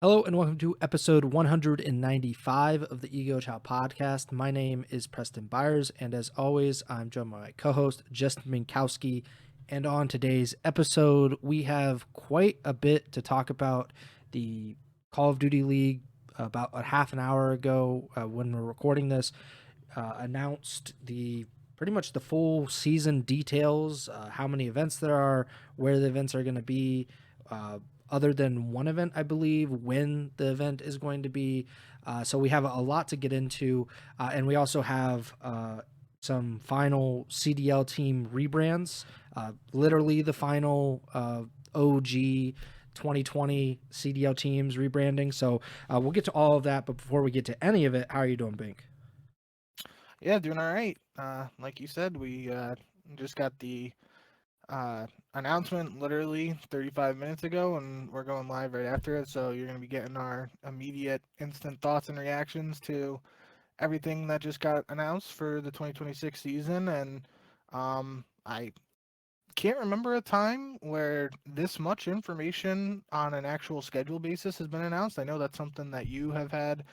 Hello and welcome to episode 195 of the Ego Chall Podcast. My name is Preston Byers, and as always, I'm joined by my co-host, Justin Binkowski. And on today's episode, we have quite a bit to talk about. The Call of Duty League, about a half an hour ago when we're recording this, announced pretty much the full season details, how many events there are, where the events are going to be, other than one event, I believe, when the event is going to be. So we have a lot to get into. And we also have some final CDL team rebrands, literally the final OG 2020 CDL teams rebranding. So we'll get to all of that. But before we get to any of it, how are you doing, Bink? Yeah, doing all right. Like you said, we just got the announcement literally 35 minutes ago, and we're going live right after it. So you're going to be getting our immediate, instant thoughts and reactions to everything that just got announced for the 2026 season. And I can't remember a time where this much information on an actual schedule basis has been announced. I know that's something that you have had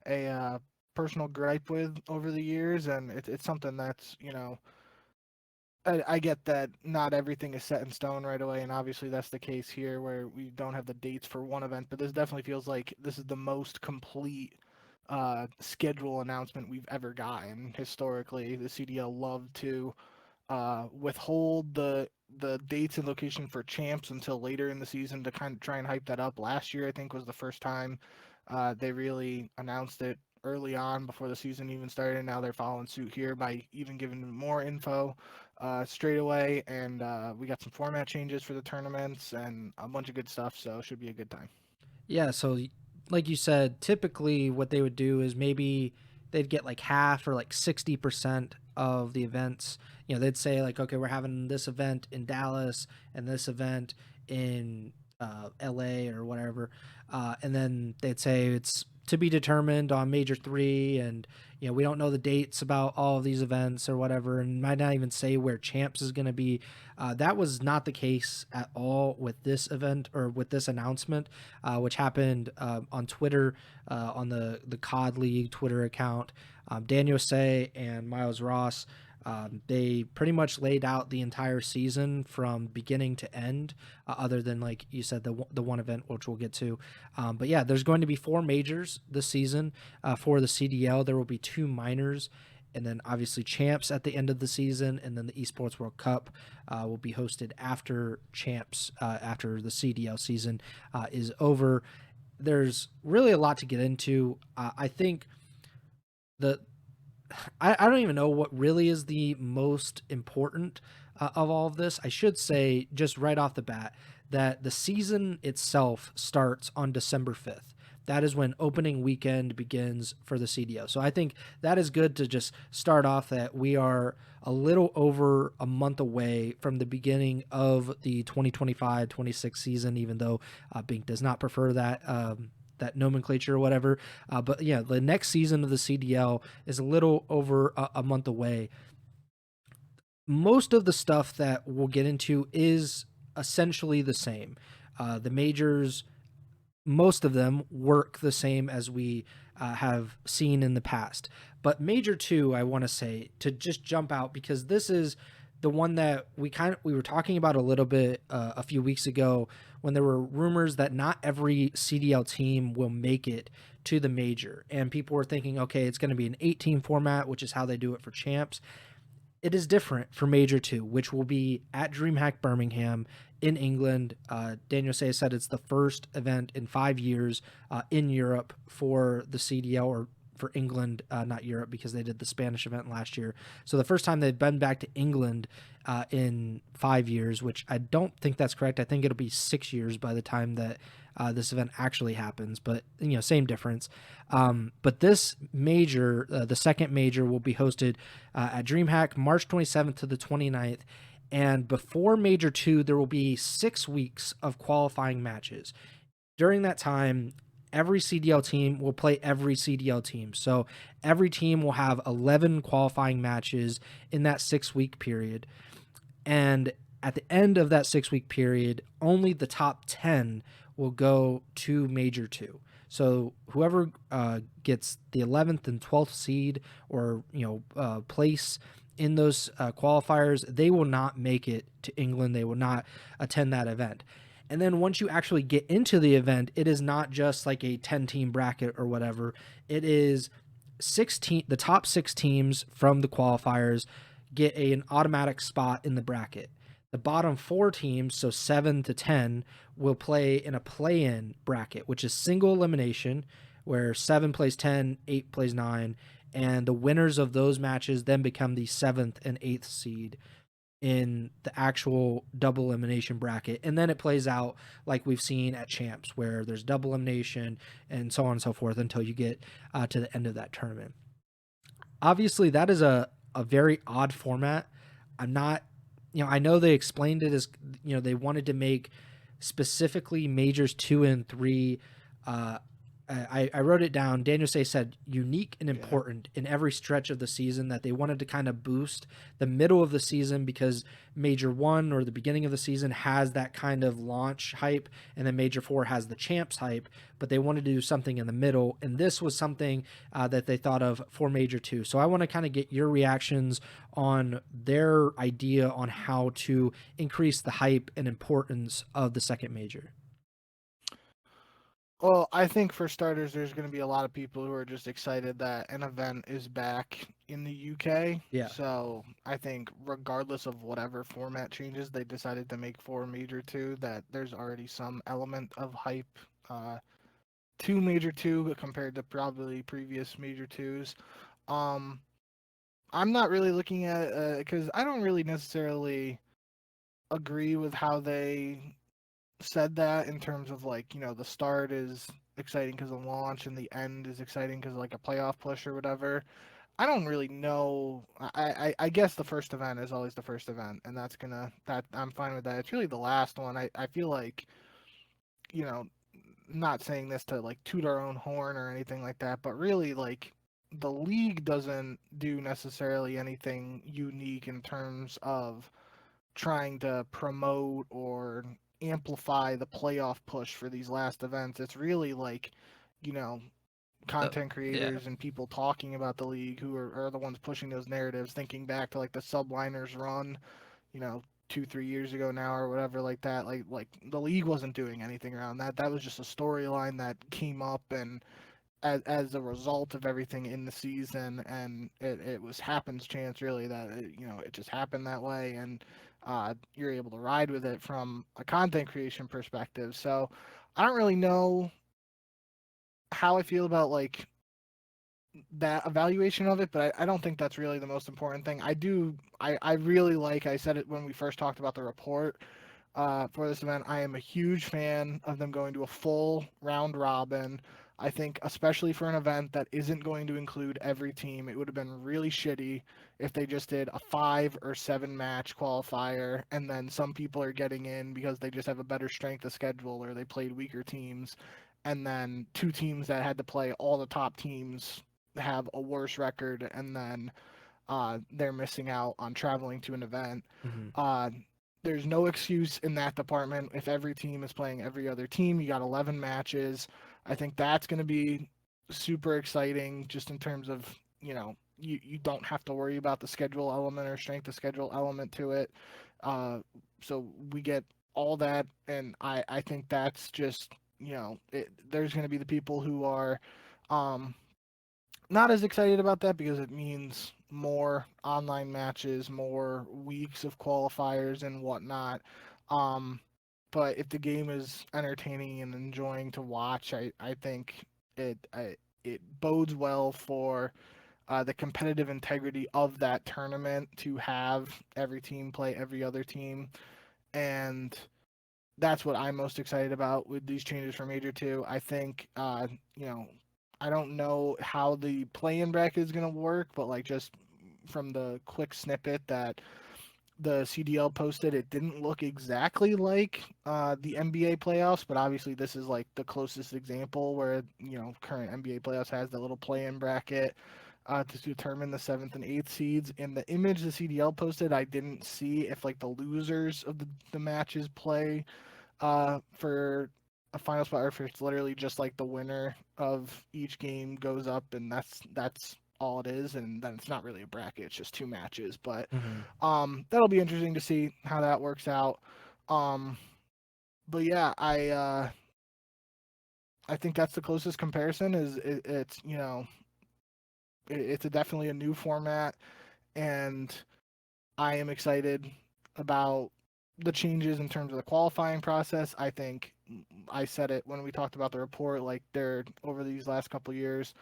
a personal gripe with over the years, and it's something that's I get that not everything is set in stone right away, and obviously that's the case here where we don't have the dates for one event, but this definitely feels like this is the most complete schedule announcement we've ever gotten historically. The CDL loved to withhold the dates and location for champs until later in the season to kind of try and hype that up. Last year, I think, was the first time they really announced it early on before the season even started. Now they're following suit here by even giving more info straight away, and we got some format changes for the tournaments and a bunch of good stuff. So it should be a good time. Yeah, so like you said, typically what they would do is maybe they'd get like half or like 60% of the events. They'd say like, okay, we're having this event in Dallas and this event in LA or whatever. And then they'd say it's to be determined on Major 3, and we don't know the dates about all of these events or whatever, and might not even say where champs is going to be. That was not the case at all with this event or with this announcement, which happened on Twitter, on the COD League Twitter account. Daniel Say and Miles Ross, they pretty much laid out the entire season from beginning to end, other than, like you said, the one event, which we'll get to. But yeah, there's going to be 4 majors this season for the CDL. There will be 2 minors, and then obviously champs at the end of the season, and then the Esports World Cup will be hosted after champs, after the CDL season is over. There's really a lot to get into. I think the I don't even know what really is the most important of all of this. I should say, just right off the bat, that the season itself starts on December 5th. That is when opening weekend begins for the CDO. So I think that is good to just start off that we are a little over a month away from the beginning of the 2025-26 season, even though Bink does not prefer that nomenclature or whatever. But yeah, the next season of the CDL is a little over a month away. Most of the stuff that we'll get into is essentially the same. The majors, most of them work the same as we have seen in the past. But Major 2, I want to say, to just jump out, because this is the one that we were talking about a little bit a few weeks ago, when there were rumors that not every CDL team will make it to the major, and people were thinking, okay, it's going to be an 8-team format, which is how they do it for champs. It is different for Major 2, which will be at DreamHack Birmingham in England. Daniel Say said it's the first event in 5 years in Europe for the CDL, or for England, not Europe, because they did the Spanish event last year. So the first time they've been back to England in 5 years, which I don't think that's correct. I think it'll be 6 years by the time that this event actually happens, but same difference. But this major, the second major, will be hosted at DreamHack March 27th to the 29th. And before Major 2, there will be 6 weeks of qualifying matches. During that time, every CDL team will play every CDL team. So every team will have 11 qualifying matches in that 6-week period. And at the end of that 6-week period, only the top 10 will go to Major 2. So whoever gets the 11th and 12th seed or place in those qualifiers, they will not make it to England. They will not attend that event. And then once you actually get into the event, it is not just like a 10-team bracket or whatever. It is the top 6 teams from the qualifiers get an automatic spot in the bracket. The bottom 4 teams, so 7 to 10, will play in a play-in bracket, which is single elimination, where 7 plays 10, 8 plays 9, and the winners of those matches then become the 7th and 8th seed in the actual double elimination bracket. And then it plays out like we've seen at champs, where there's double elimination and so on and so forth until you get to the end of that tournament. Obviously, that is a very odd format. I'm not, I know they explained it as, they wanted to make specifically majors 2 and 3. I wrote it down. Daniel Say said unique and important in every stretch of the season, that they wanted to kind of boost the middle of the season, because Major 1 or the beginning of the season has that kind of launch hype, and then Major 4 has the champs hype, but they wanted to do something in the middle, and this was something that they thought of for Major 2. So I want to kind of get your reactions on their idea on how to increase the hype and importance of the second major. Well, I think for starters, there's going to be a lot of people who are just excited that an event is back in the UK. Yeah. So I think regardless of whatever format changes they decided to make for Major 2, that there's already some element of hype to Major 2 compared to probably previous Major 2s. I'm not really looking at because I don't really necessarily agree with how they said that, in terms of like, the start is exciting because of launch and the end is exciting because of like a playoff push or whatever. I don't really know. I guess the first event is always the first event, and that I'm fine with that. It's really the last one. I feel like, you know, not saying this to like toot our own horn or anything like that, but really, like, the league doesn't do necessarily anything unique in terms of trying to promote or amplify the playoff push for these last events. It's really like, you know, content creators and people talking about the league who are the ones pushing those narratives, thinking back to like the subliners run, 2-3 years ago now or whatever, like that. Like the league wasn't doing anything around that. That was just a storyline that came up, and as a result of everything in the season, and it was happens chance really that it just happened that way, and you're able to ride with it from a content creation perspective. So I don't really know how I feel about like that evaluation of it, but I don't think that's really the most important thing. I really like, I said it when we first talked about the report for this event. I am a huge fan of them going to a full round robin. I think, especially for an event that isn't going to include every team, it would have been really shitty if they just did a 5 or 7 match qualifier, and then some people are getting in because they just have a better strength of schedule or they played weaker teams, and then 2 teams that had to play all the top teams have a worse record, and then they're missing out on traveling to an event. Mm-hmm. There's no excuse in that department. If every team is playing every other team, you got 11 matches. I think that's going to be super exciting, just in terms of, you don't have to worry about the schedule element or strength of schedule element to it. So we get all that, and I think that's just, there's going to be the people who are not as excited about that, because it means more online matches, more weeks of qualifiers and whatnot. Um, but if the game is entertaining and enjoying to watch, I think it bodes well for the competitive integrity of that tournament to have every team play every other team. And that's what I'm most excited about with these changes for Major 2. I think, I don't know how the play-in bracket is going to work, but like, just from the quick snippet that the CDL posted, it didn't look exactly like the NBA playoffs, but obviously this is like the closest example where, current NBA playoffs has the little play-in bracket to determine the 7th and 8th seeds. In the image the CDL posted, I didn't see if like the losers of the matches play for a final spot, or if it's literally just like the winner of each game goes up, and that's all it is, and then it's not really a bracket; it's just two matches. But Mm-hmm. that'll be interesting to see how that works out. Um, but yeah, I think that's the closest comparison. It's it's definitely a new format, and I am excited about the changes in terms of the qualifying process. I think I said it when we talked about the report. Like, they're over these last couple of years,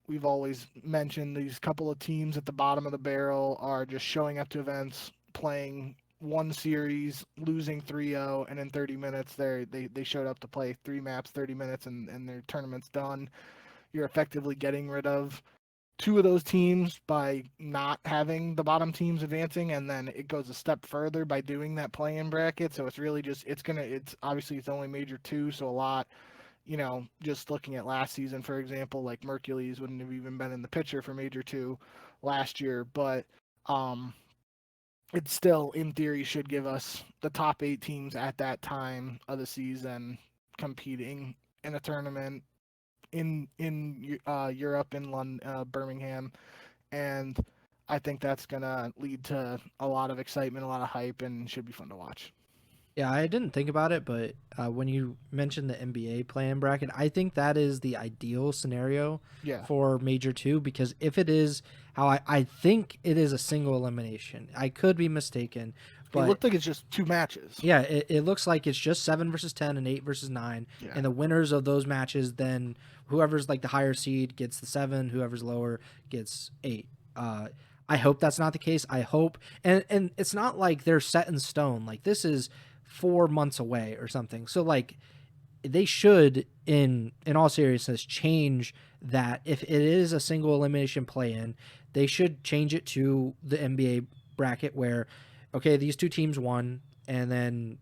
we've always mentioned these couple of teams at the bottom of the barrel are just showing up to events, playing one series, losing 3-0, and in 30 minutes they showed up to play three maps, 30 minutes, and their tournament's done. You're effectively getting rid of two of those teams by not having the bottom teams advancing, and then it goes a step further by doing that play-in bracket. So it's really just it's obviously it's only major two, so a lot, just looking at last season, for example, like Mercules wouldn't have even been in the picture for major two last year, but um it still in theory should give us the top 8 teams at that time of the season competing in a tournament in Europe, in London, Birmingham, and I think that's gonna lead to a lot of excitement, a lot of hype, and should be fun to watch. Yeah, I didn't think about it, but when you mentioned the NBA play-in bracket, I think that is the ideal scenario Yeah, for Major 2, because if it is how I think it is a single elimination. I could be mistaken, it but looked like it's just two matches. yeah, it looks like it's just 7 versus 10 and 8 versus 9, Yeah, and the winners of those matches, then whoever's like the higher seed gets the 7, whoever's lower gets 8. I hope that's not the case. I hope, and it's not like they're set in stone. Like, this is 4 months away or something. So like, they should, in all seriousness, change that. If it is a single elimination play-in, they should change it to the NBA bracket where, okay, these two teams won, and then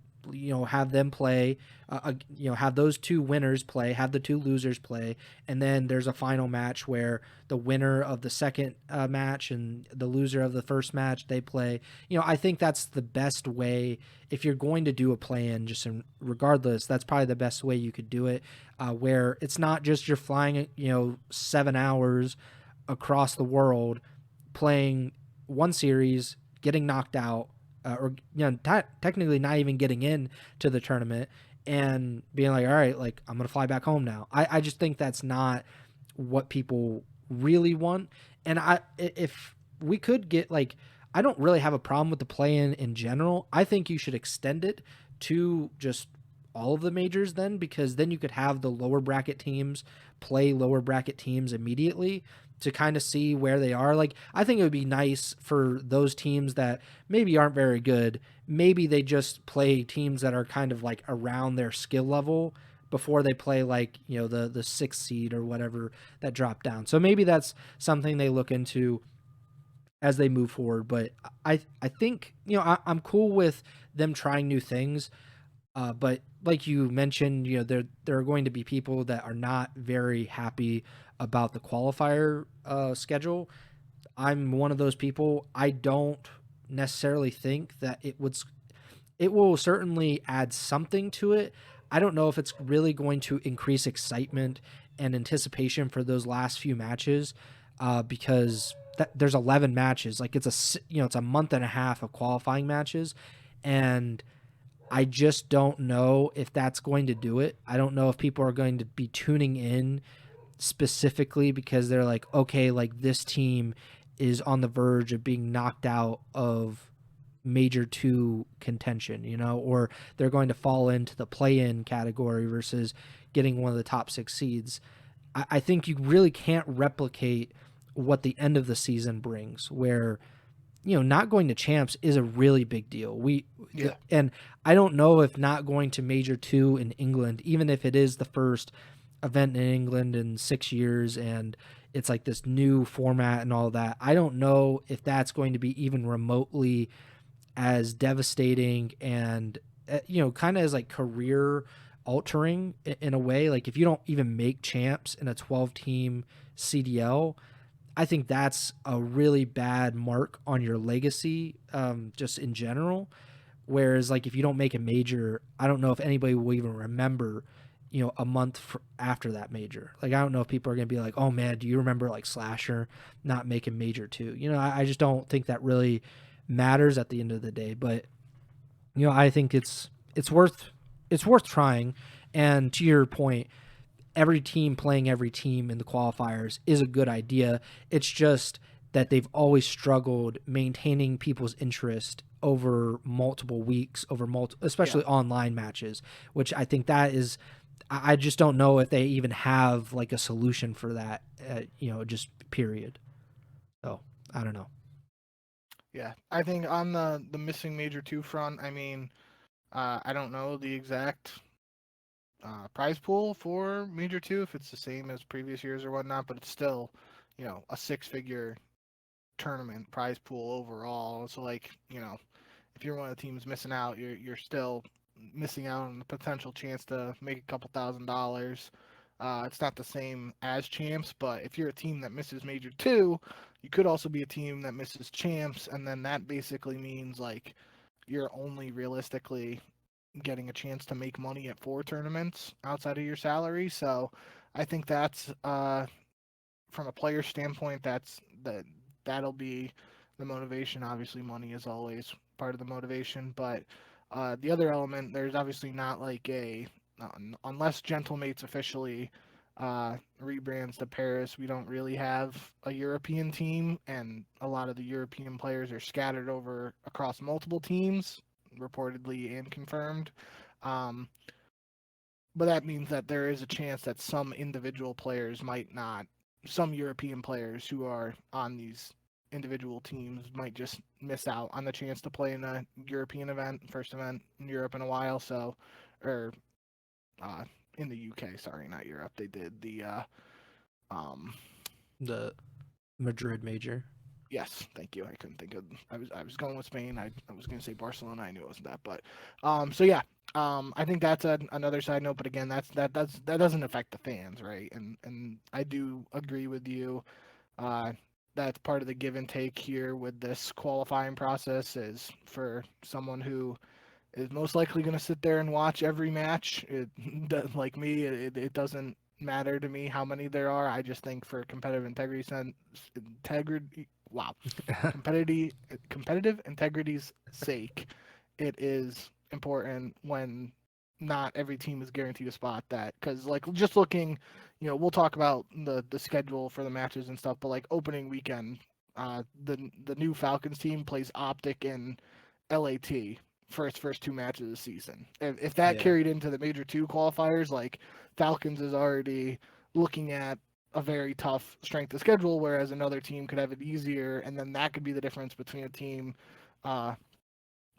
have them play, have those two winners play, have the two losers play, and then there's a final match where the winner of the second match and the loser of the first match, they play. I think that's the best way. If you're going to do a play-in, just regardless, that's probably the best way you could do it, where it's not just you're flying 7 hours across the world, playing one series, getting knocked out, or technically not even getting in to the tournament, and being like, all right, like, I'm gonna fly back home now. I just think that's not what people really want. And if we could get, like, I don't really have a problem with the play in general. I think you should extend it to just all of the majors then, because then you could have the lower bracket teams play lower bracket teams immediately to kind of see where they are. Like, I think it would be nice for those teams that maybe aren't very good, maybe they just play teams that are kind of like around their skill level before they play, like, the 6th seed or whatever that dropped down. So maybe that's something they look into as they move forward. But I think, I'm cool with them trying new things. But like you mentioned, there are going to be people that are not very happy about the qualifier schedule. I'm one of those people. I don't necessarily think that it will certainly add something to it. I don't know if it's really going to increase excitement and anticipation for those last few matches, because there's 11 matches. Like, it's a month and a half of qualifying matches, and I just don't know if that's going to do it. I don't know if people are going to be tuning in specifically because they're like, okay, like, this team is on the verge of being knocked out of major 2 contention, or they're going to fall into the play-in category versus getting one of the top 6 seeds. I think you really can't replicate what the end of the season brings, where not going to champs is a really big deal. Yeah. And I don't know if not going to major 2 in England, even if it is the first event in England in 6 years and it's like this new format and all that, I don't know if that's going to be even remotely as devastating and kind of as like career altering in a way. Like, if you don't even make champs in a 12-team CDL, I think that's a really bad mark on your legacy, just in general. Whereas, like, if you don't make a major, I don't know if anybody will even remember a month after that major. Like, I don't know if people are going to be like, oh man, do you remember like Slasher not making major 2? I just don't think that really matters at the end of the day. But, I think it's worth trying. And to your point, every team playing every team in the qualifiers is a good idea. It's just that they've always struggled maintaining people's interest over multiple weeks, especially online matches, which I think that is, I just don't know if they even have like a solution for that, just period. So I don't know. Yeah, I think on the missing major 2 front, I mean, I don't know the exact prize pool for major 2 if it's the same as previous years or whatnot, but it's still, a 6-figure tournament prize pool overall. So like, if you're one of the teams missing out, you're still missing out on the potential chance to make a couple $1,000s. It's not the same as champs, but if you're a team that misses major 2, you could also be a team that misses champs, and then that basically means like you're only realistically getting a chance to make money at 4 tournaments outside of your salary. So I think that's from a player standpoint, that'll be the motivation. Obviously, money is always part of the motivation, but the other element, there's obviously not like unless Gentlemates officially rebrands to Paris, we don't really have a European team, and a lot of the European players are scattered over across multiple teams, reportedly and confirmed. But that means that there is a chance that some individual players might not, some European players who are on these individual teams might just miss out on the chance to play in a European event, first event in Europe in a while. So, or in the UK, sorry, not Europe. They did um, The Madrid major. yes, thank you. I couldn't think of. I was going with Spain. I was going to say Barcelona. I knew it wasn't that, but so yeah. I think that's another side note. But again, that doesn't affect the fans, right? And I do agree with you. That's part of the give and take here with this qualifying process is for someone who is most likely going to sit there and watch every match. Like me, it doesn't matter to me how many there are. I just think for competitive integrity, wow, competitive integrity's sake, it is important when not every team is guaranteed a spot. That because like just looking, we'll talk about the schedule for the matches and stuff, but like opening weekend, the new Falcons team plays Optic and LAT for its first 2 matches of the season. If that carried into the major 2 qualifiers, like Falcons is already looking at a very tough strength of schedule, whereas another team could have it easier, and then that could be the difference between a team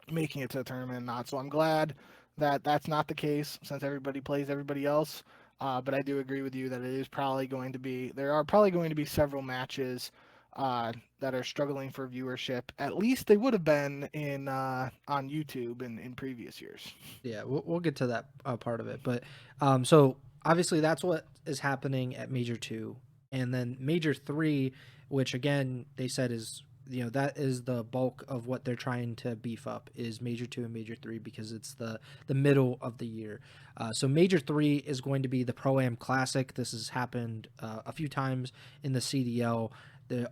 making it to the tournament and not. So I'm glad that that's not the case since everybody plays everybody else. But I do agree with you that there are probably going to be several matches that are struggling for viewership. At least they would have been on YouTube in previous years. Yeah, we'll get to that part of it. But so obviously that's what is happening at Major 2. And then Major 3, which again, they said is, that is the bulk of what they're trying to beef up is Major 2 and Major 3 because it's the middle of the year. So Major 3 is going to be the Pro-Am Classic. This has happened a few times in the CDL.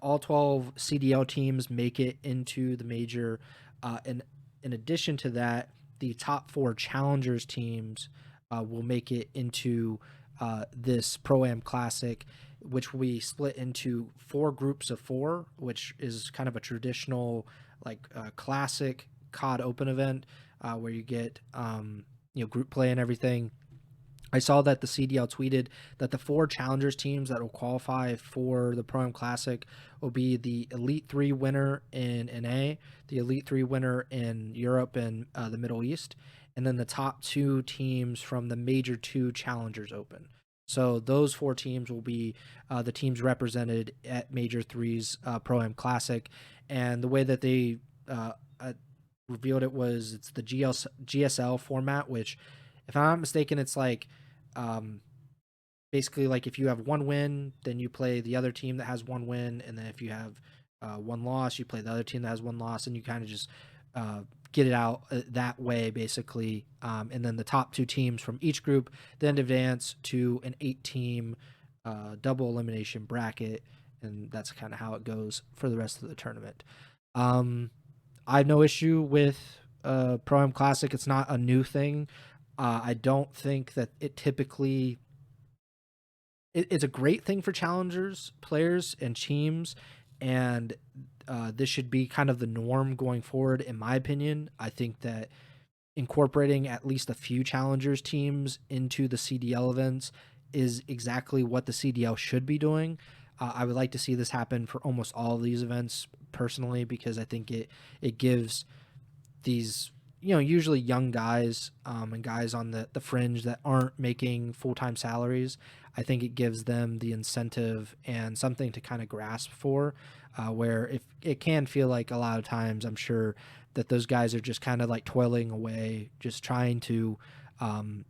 All 12 CDL teams make it into the major. And in addition to that, the top 4 challengers teams will make it into this Pro-Am Classic, which we split into 4 groups of 4, which is kind of a traditional classic COD Open event where you get group play and everything. I saw that the CDL tweeted that the 4 challengers teams that will qualify for the Pro-Am Classic will be the Elite 3 winner in NA, the Elite 3 winner in Europe and the Middle East, and then the top 2 teams from the Major 2 Challengers Open. So those 4 teams will be the teams represented at Major 3's Pro-Am Classic. And the way that they revealed it's the GSL format, which, if I'm not mistaken, it's basically like if you have 1 win, then you play the other team that has 1 win, and then if you have 1 loss, you play the other team that has 1 loss, and you kind of just get it out that way, basically. And then the top 2 teams from each group then advance to an 8-team double elimination bracket, and that's kind of how it goes for the rest of the tournament. I have no issue with Pro-Am Classic. It's not a new thing. I don't think that it typically it's a great thing for challengers, players, and teams, and this should be kind of the norm going forward, in my opinion. I think that incorporating at least a few challengers teams into the CDL events is exactly what the CDL should be doing. I would like to see this happen for almost all of these events personally, because I think it gives these usually young guys and guys on the fringe that aren't making full-time salaries. I think it gives them the incentive and something to kind of grasp for, where if it can feel like a lot of times, I'm sure that those guys are just kind of like toiling away, just trying to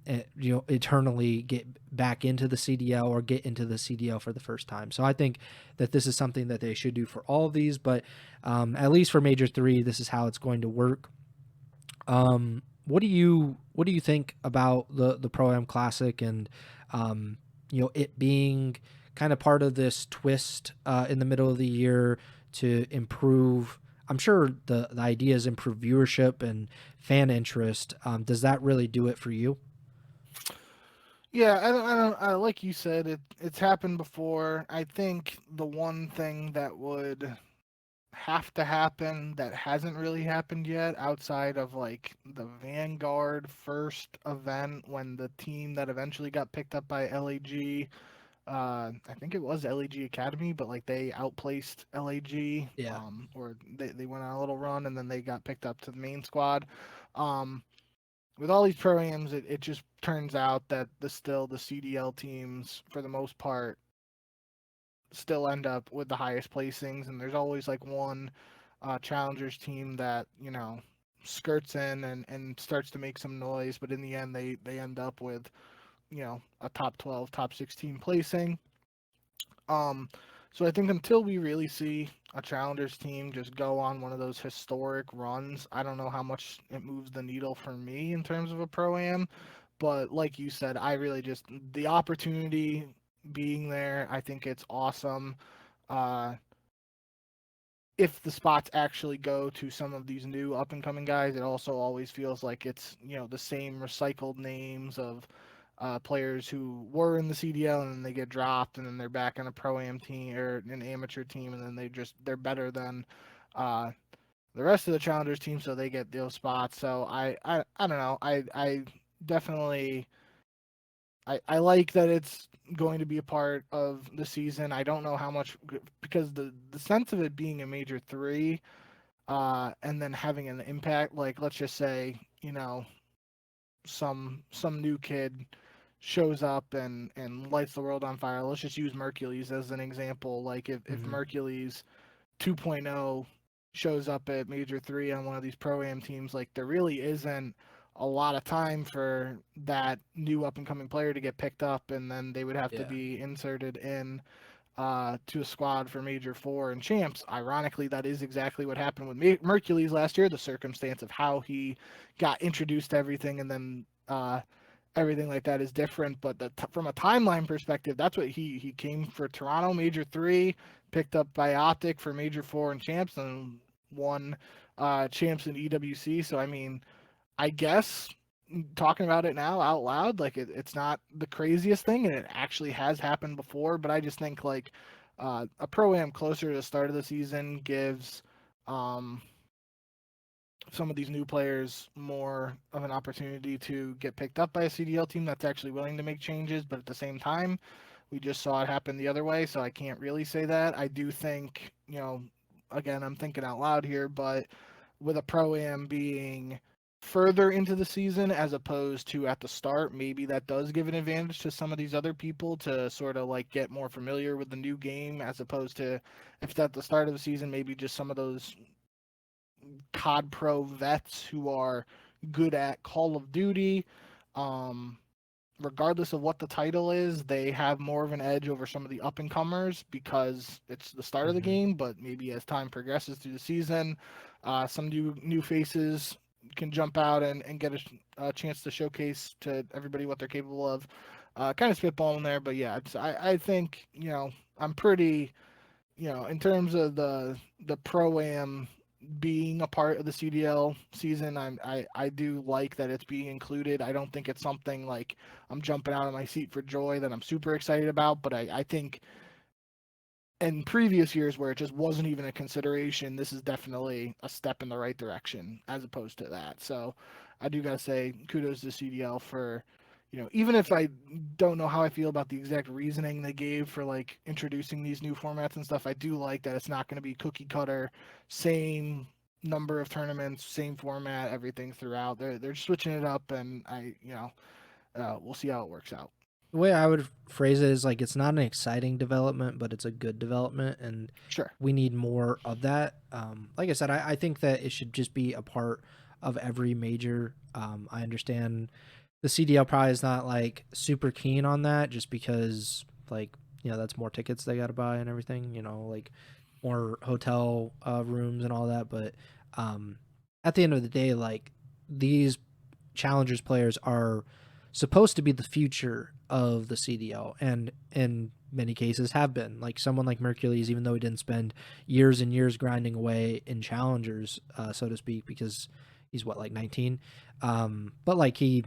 eternally get back into the CDL or get into the CDL for the first time. So I think that this is something that they should do for all of these, but at least for Major 3, this is how it's going to work. What do you think about the Pro-Am Classic, and it being kind of part of this twist in the middle of the year to improve? I'm sure the idea is improve viewership and fan interest. Does that really do it for you? Yeah, I like you said, it's happened before. I think the one thing that would have to happen that hasn't really happened yet, outside of like the Vanguard first event when the team that eventually got picked up by LAG, I think it was LAG Academy, but like they outplaced LAG, Yeah. or they went on a little run and then they got picked up to the main squad. Um, with all these pro-ams, it just turns out that the CDL teams, for the most part, still end up with the highest placings, and there's always like one challengers team that skirts in and starts to make some noise, but in the end they end up with a top 12, top 16 placing. Um, so I think until we really see a challengers team just go on one of those historic runs, I don't know how much it moves the needle for me in terms of a pro-am. But like you said, I really just the opportunity being there, I think it's awesome. Uh, if the spots actually go to some of these new up and coming guys, it also always feels like it's the same recycled names of players who were in the CDL and then they get dropped and then they're back on a pro am team or an amateur team, and then they're better than uh, the rest of the challengers team, so they get those spots. So I don't know. I definitely I like that it's going to be a part of the season. I don't know how much, because the sense of it being a major 3, and then having an impact. Like let's just say some new kid shows up and lights the world on fire. Let's just use Mercules as an example. Like if Mm-hmm. Mercules 2.0 shows up at Major 3 on one of these Pro-Am teams, like there really isn't a lot of time for that new up-and-coming player to get picked up, and then they would have to Yeah. be inserted in to a squad for Major 4 and Champs. Ironically, that is exactly what happened with Mercules last year, the circumstance of how he got introduced to everything, and then everything like that is different. But from a timeline perspective, that's what he came for Toronto Major 3, picked up by Optic for Major 4 and Champs, and won Champs in EWC. So I mean, I guess talking about it now out loud, like it's not the craziest thing, and it actually has happened before. But I just think like a pro-am closer to the start of the season gives um, some of these new players more of an opportunity to get picked up by a CDL team that's actually willing to make changes. But at the same time, we just saw it happen the other way, so I can't really say that. I do think, again, I'm thinking out loud here, but with a pro-am being further into the season as opposed to at the start, maybe that does give an advantage to some of these other people to sort of like get more familiar with the new game, as opposed to if it's at the start of the season, maybe just some of those COD Pro vets who are good at Call of Duty. Um, Regardless of what the title is, they have more of an edge over some of the up and comers because it's the start of the Mm-hmm. game. But maybe as time progresses through the season, some new faces can jump out and get a chance to showcase to everybody what they're capable of. Kind of spitballing there, but yeah, I think I'm pretty in terms of the pro am being a part of the CDL season. I do like that it's being included. I don't think it's something like I'm jumping out of my seat for joy that I'm super excited about, but I think in previous years where it just wasn't even a consideration, this is definitely a step in the right direction as opposed to that. So I do gotta say kudos to CDL for, even if I don't know how I feel about the exact reasoning they gave for like introducing these new formats and stuff, I do like that it's not going to be cookie cutter, same number of tournaments, same format, everything throughout. They're switching it up, and we'll see how it works out. The way I would phrase it is like it's not an exciting development, but it's a good development, and Sure. we need more of that. Like I said, I think that it should just be a part of every major. I understand the CDL probably is not like super keen on that, just because like that's more tickets they got to buy and everything. Like more hotel rooms and all that. But at the end of the day, like these challengers players are supposed to be the future of the CDL, and in many cases have been. Like someone like Mercules, even though he didn't spend years and years grinding away in challengers, so to speak, because he's what, like 19, but like he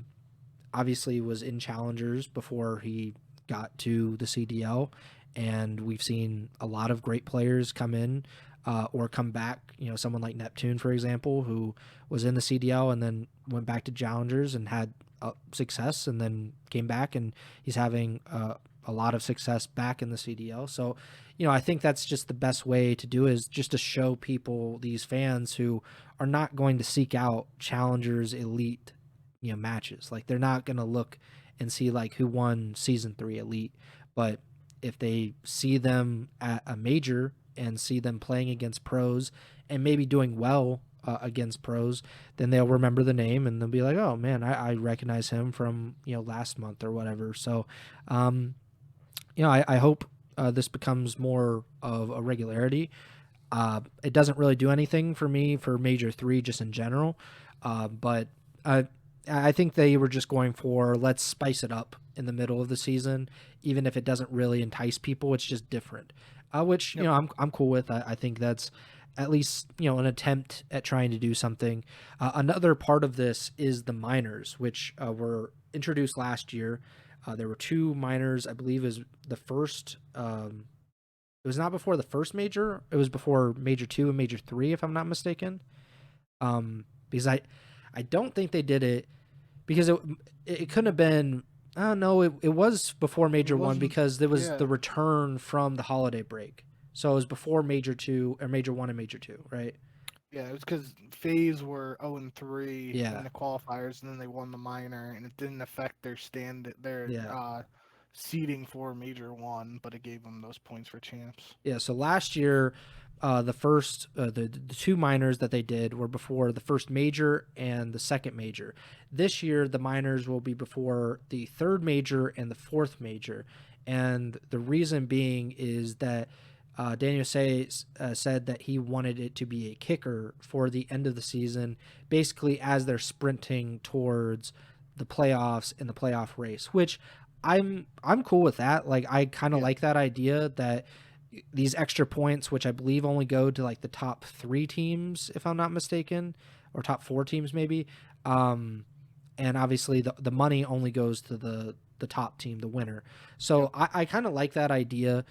obviously was in challengers before he got to the CDL, and we've seen a lot of great players come in or come back. Someone like Neptune, for example, who was in the CDL and then went back to challengers and had success, and then came back, and he's having a lot of success back in the CDL. So, I think that's just the best way to do, is just to show people, these fans who are not going to seek out challengers elite matches. Like they're not going to look and see like who won season 3 elite, but if they see them at a major and see them playing against pros and maybe doing well against pros, then they'll remember the name and they'll be like, oh man, I recognize him from last month or whatever. So I hope this becomes more of a regularity. It doesn't really do anything for me for major 3 just in general, but I think they were just going for, let's spice it up in the middle of the season, even if it doesn't really entice people. It's just different, which Yep. I'm cool with. I think that's at least an attempt at trying to do something. Another part of this is the minors, which were introduced last year. There were 2 minors, I believe, is the first. It was not before the first major. It was before major 2 and major 3, if I'm not mistaken. Because I don't think they did it because it couldn't have been. Oh no, it was before major 1 because there was yeah. the return from the holiday break. So it was before major 2 or major 1 and major 2, right? Yeah, it was because Faze were 0-3 Yeah, in the qualifiers, and then they won the minor, and it didn't affect their yeah. seeding for Major 1, but it gave them those points for champs. Yeah, so last year, the first the 2 minors that they did were before the first major and the second major. This year, the minors will be before the third major and the fourth major, and the reason being is that Daniel said that he wanted it to be a kicker for the end of the season, basically as they're sprinting towards the playoffs and the playoff race, which I'm cool with that. Like I kind of Yeah. like that idea that these extra points, which I believe only go to like the top 3 teams, if I'm not mistaken, or top 4 teams maybe. And obviously the money only goes to the top team, the winner. So Yep. I kind of like that idea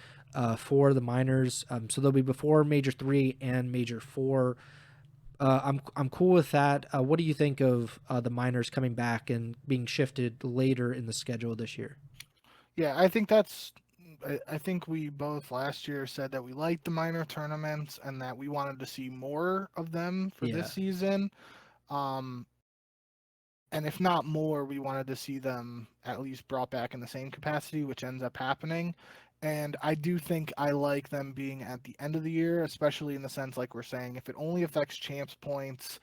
for the minors. So they'll be before major 3 and major 4. I'm cool with that. What do you think of the minors coming back and being shifted later in the schedule this year? Yeah, I think that's. I think we both last year said that we liked the minor tournaments and that we wanted to see more of them for this Yeah, season. Um, and if not more, we wanted to see them at least brought back in the same capacity, which ends up happening. And I do think I like them being at the end of the year, especially in the sense, like we're saying, if it only affects champs points,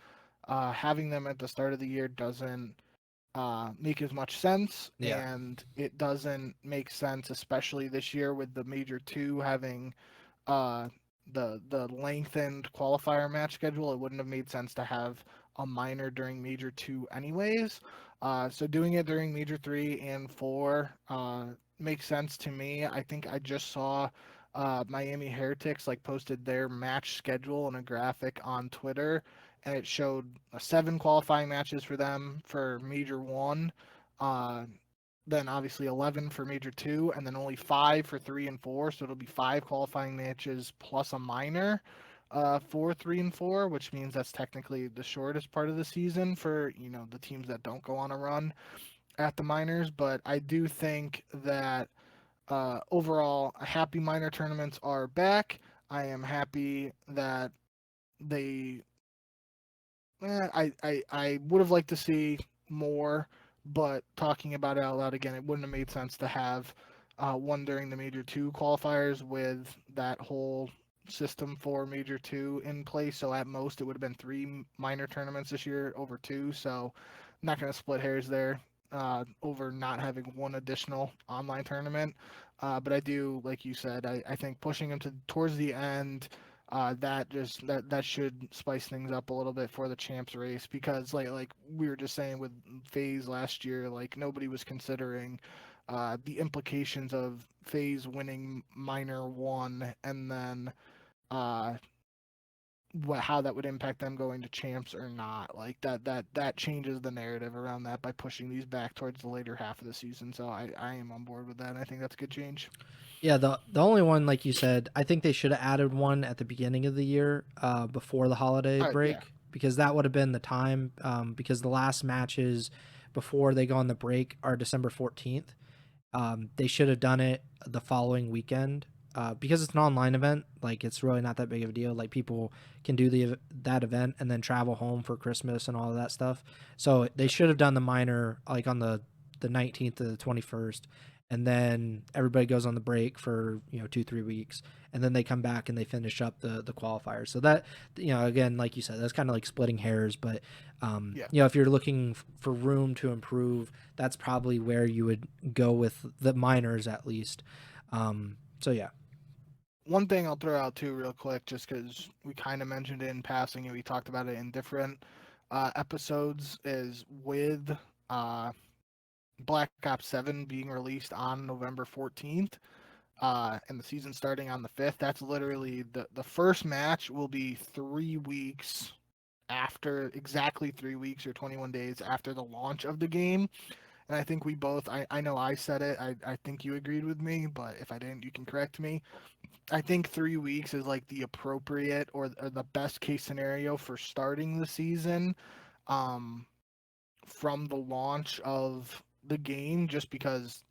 having them at the start of the year doesn't make as much sense, yeah, and it doesn't make sense, especially this year with the major 2 having uh, the lengthened qualifier match schedule. It wouldn't have made sense to have a minor during Major 2 anyways. So doing it during Major 3 and 4 makes sense to me. I think I just saw Miami Heretics like posted their match schedule in a graphic on Twitter, and it showed 7 qualifying matches for them for Major 1. Uh, then obviously 11 for Major 2, and then only 5 for 3 and 4. So it'll be 5 qualifying matches plus a minor for 3 and 4, which means that's technically the shortest part of the season for, the teams that don't go on a run at the minors. But I do think that overall, happy minor tournaments are back. I am happy that they I would have liked to see more, but talking about it out loud again, it wouldn't have made sense to have one during the Major 2 qualifiers with that whole system for Major 2 in place. So at most, it would have been 3 minor tournaments this year over 2. So not going to split hairs there over not having one additional online tournament. But I do, like you said, I think pushing them towards the end that should spice things up a little bit for the champs race, because like we were just saying with FaZe last year, like nobody was considering the implications of FaZe winning minor 1, and then uh, how that would impact them going to champs or not. Like that changes the narrative around that by pushing these back towards the later half of the season. So I am on board with that, and I think that's a good change. Yeah, the only one, like you said, I think they should have added one at the beginning of the year, before the holiday Yeah. break, because that would have been the time. Because the last matches before they go on the break are December 14th. They should have done it the following weekend. Because it's an online event, like it's really not that big of a deal. Like people can do that event and then travel home for Christmas and all of that stuff. So they should have done the minor like on the 19th to the 21st, and then everybody goes on the break for 2-3 weeks, and then they come back and they finish up the qualifiers. So that, again, like you said, that's kind of like splitting hairs, but Yeah. if you're looking for room to improve, that's probably where you would go with the minors at least. So yeah. One thing I'll throw out too, real quick, just because we kind of mentioned it in passing and we talked about it in different episodes, is with Black Ops 7 being released on November 14th and the season starting on the 5th. That's literally the first match will be 3 weeks after, exactly 3 weeks or 21 days after the launch of the game. And I think we both, I know I said it, I think you agreed with me, but if I didn't, you can correct me. I think 3 weeks is like the appropriate or the best case scenario for starting the season um, from the launch of the game, just because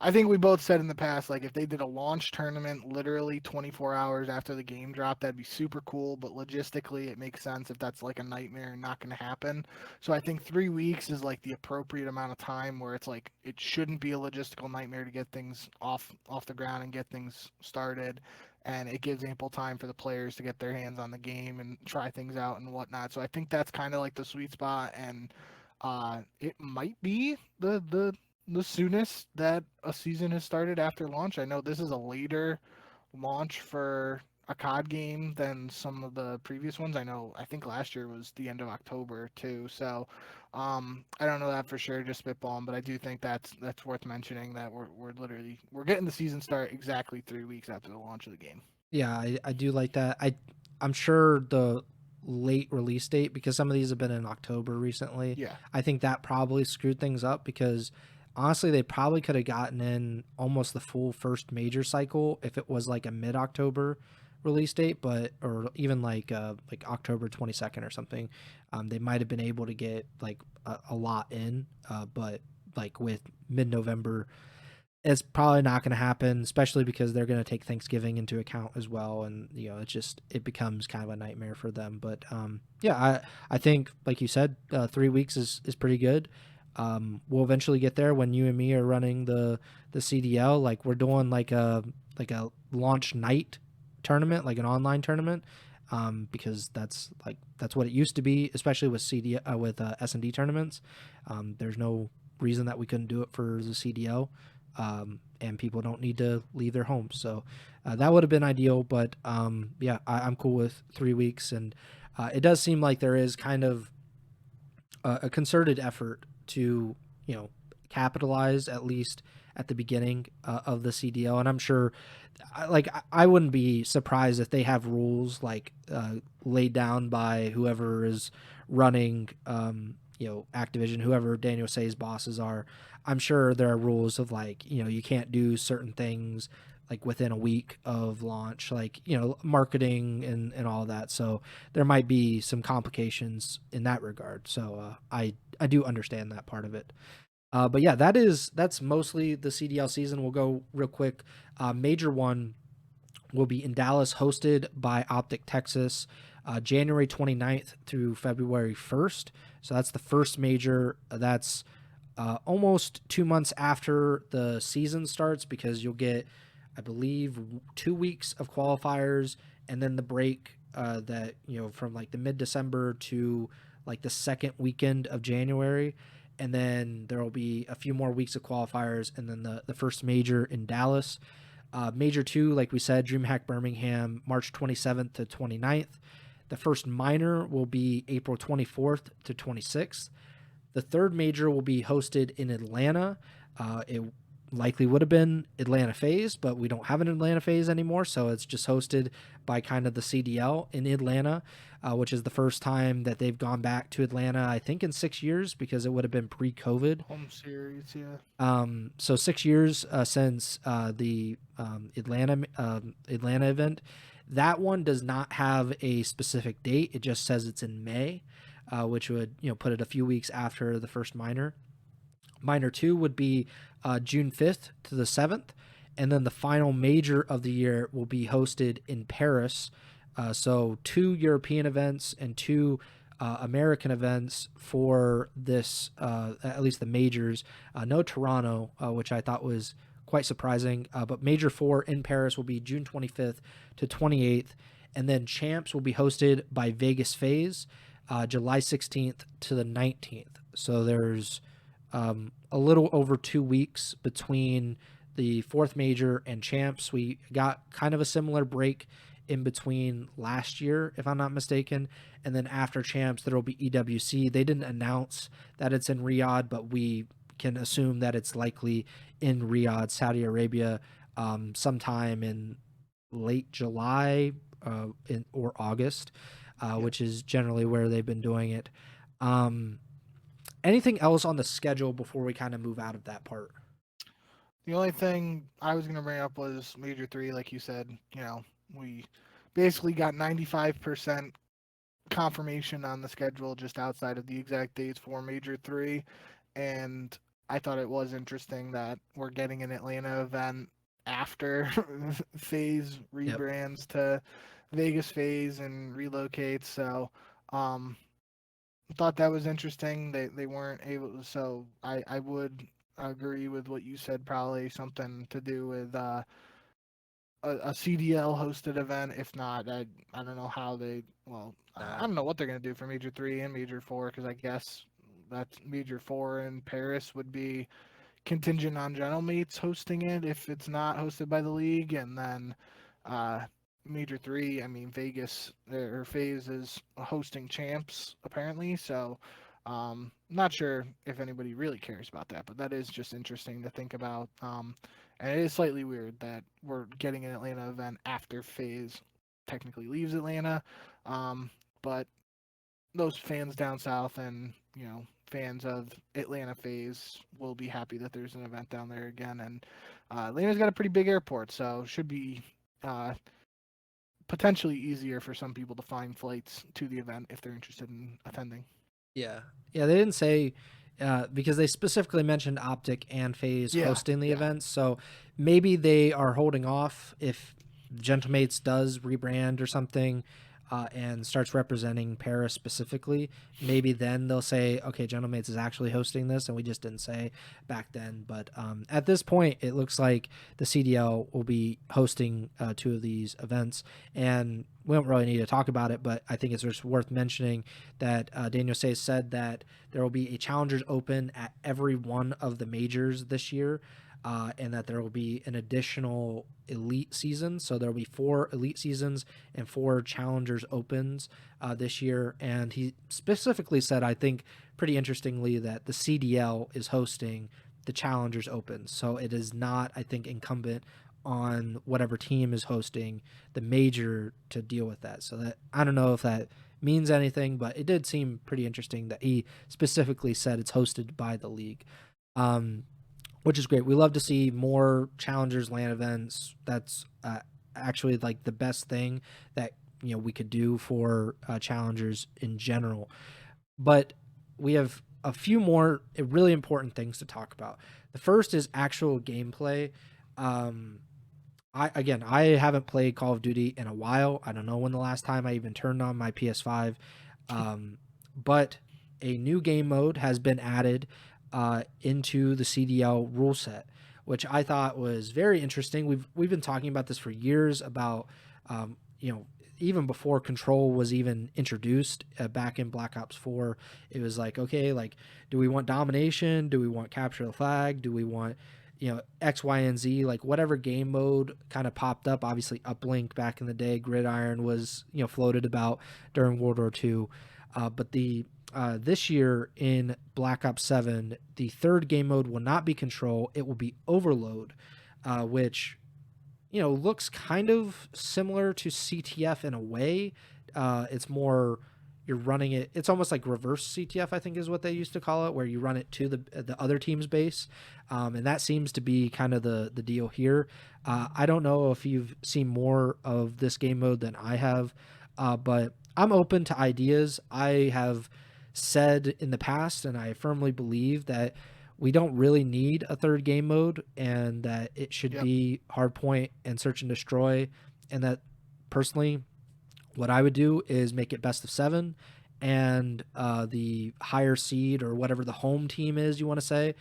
I think we both said in the past, like if they did a launch tournament literally 24 hours after the game dropped, that'd be super cool, but logistically it makes sense if that's like a nightmare and not going to happen. So I think 3 weeks is like the appropriate amount of time where it's like it shouldn't be a logistical nightmare to get things off the ground and get things started, and it gives ample time for the players to get their hands on the game and try things out and whatnot. So I think that's kind of like the sweet spot, and it might be the soonest that a season has started after launch. I know this is a later launch for a COD game than some of the previous ones. I think last year was the end of October too. So I don't know that for sure, just spitballing, but I do think that's worth mentioning that we're getting the season start exactly 3 weeks after the launch of the game. Yeah, I do like that. I'm sure the late release date, because some of these have been in October recently. Yeah. I think that probably screwed things up, because honestly they probably could have gotten in almost the full first major cycle if it was like a mid-October release date, but or even like October 22nd or something. They might have been able to get like a lot in, but like with mid-November, it's probably not going to happen, especially because they're going to take Thanksgiving into account as well, and it becomes kind of a nightmare for them. But yeah, I think like you said, 3 weeks is pretty good. We'll eventually get there when you and me are running the CDL. Like we're doing like a launch night tournament, like an online tournament, because that's what it used to be, especially with S&D tournaments. There's no reason that we couldn't do it for the CDL. And people don't need to leave their homes. So that would have been ideal. But yeah, I'm cool with 3 weeks. And it does seem like there is kind of a concerted effort to, capitalize at least at the beginning of the CDL. And I'm sure, I wouldn't be surprised if they have rules like laid down by whoever is running, Activision, whoever Daniel Say's bosses are. I'm sure there are rules of like, you can't do certain things like within a week of launch, like, marketing and all that. So there might be some complications in that regard. So I do understand that part of it. But yeah, that's mostly the CDL season. We'll go real quick. Major one will be in Dallas, hosted by Optic Texas, January 29th through February 1st. So that's the first major. That's almost 2 months after the season starts, because you'll get, I believe, 2 weeks of qualifiers and then the break that, from like the mid-December to like the second weekend of January. And then there will be a few more weeks of qualifiers and then the first major in Dallas. Major 2, like we said, DreamHack Birmingham, March 27th to 29th. The first minor will be April 24th to 26th. The third major will be hosted in Atlanta. It likely would have been Atlanta Phase, but we don't have an Atlanta Phase anymore, so it's just hosted by kind of the CDL in Atlanta, which is the first time that they've gone back to Atlanta, I think, in 6 years, because it would have been pre-COVID. Home series, yeah. So 6 years since the Atlanta event. That one does not have a specific date. It just says it's in May, which would put it a few weeks after the first minor. Minor 2 would be June 5th to the 7th, and then the final major of the year will be hosted in Paris. So 2 European events and 2 American events for this, at least the majors. No Toronto, which I thought was quite surprising, but Major 4 in Paris will be June 25th to 28th, and then Champs will be hosted by Vegas Phase, July 16th to the 19th. So there's a little over 2 weeks between the fourth major and Champs. We got kind of a similar break in between last year, if I'm not mistaken. And then after Champs, there will be EWC. They didn't announce that it's in Riyadh, but we can assume that it's likely in Riyadh, Saudi Arabia, sometime in late July or August, which is generally where they've been doing it. Anything else on the schedule before we kind of move out of that part? The only thing I was going to bring up was Major 3, like you said. We basically got 95% confirmation on the schedule just outside of the exact dates for Major 3. And I thought it was interesting that we're getting an Atlanta event after Phase rebrands to Vegas Phase and relocates. So thought that was interesting. They weren't able to, so I would agree with what you said, probably something to do with a CDL hosted event. If not, I don't know how they, I don't know what they're going to do for Major 3 and Major 4, because I guess that Major 4 in Paris would be contingent on General Mates hosting it if it's not hosted by the league. And then Major 3, I mean, Vegas, or Phase is hosting Champs, apparently. So not sure if anybody really cares about that, but that is just interesting to think about. And it is slightly weird that we're getting an Atlanta event after Phase technically leaves Atlanta. But those fans down south and, fans of Atlanta Phase will be happy that there's an event down there again. And Atlanta's got a pretty big airport, so should be potentially easier for some people to find flights to the event if they're interested in attending. Yeah, they didn't say, because they specifically mentioned Optic and Phase hosting the events, so maybe they are holding off if Gentlemates does rebrand or something, and starts representing Paris specifically. Maybe then they'll say, okay, Gentlemates is actually hosting this, and we just didn't say back then. But at this point, it looks like the CDL will be hosting 2 of these events, and we don't really need to talk about it, but I think it's just worth mentioning that Daniel Say said that there will be a Challengers Open at every one of the majors this year. and that there will be an additional elite season. So there will be 4 elite seasons and 4 challengers opens this year. And he specifically said, I think pretty interestingly, that the CDL is hosting the challengers opens. So it is not, I think, incumbent on whatever team is hosting the major to deal with that. So that, I don't know if that means anything, but it did seem pretty interesting that he specifically said it's hosted by the league. Which is great. We love to see more challengers land events. That's actually like the best thing that we could do for challengers in general. But we have a few more really important things to talk about. The first is actual gameplay. I haven't played Call of Duty in a while. I don't know when the last time I even turned on my PS5. But a new game mode has been added into the CDL rule set, which I thought was very interesting. We've been talking about this for years about even before Control was even introduced back in Black Ops 4. It was like, okay, like, do we want domination? Do we want capture the flag? Do we want X, Y, and Z, like whatever game mode kind of popped up? Obviously Uplink back in the day, Gridiron was floated about during World War II. But this year in Black Ops 7, the third game mode will not be Control. It will be Overload, which looks kind of similar to CTF in a way. It's more, you're running it. It's almost like reverse CTF, I think is what they used to call it, where you run it to the other team's base, and that seems to be kind of the deal here. I don't know if you've seen more of this game mode than I have, but I'm open to ideas. I have said in the past, and I firmly believe that we don't really need a third game mode, and that it should be hardpoint and search and destroy, and that personally what I would do is make it best of 7, and the higher seed or whatever the home team is, you want to say,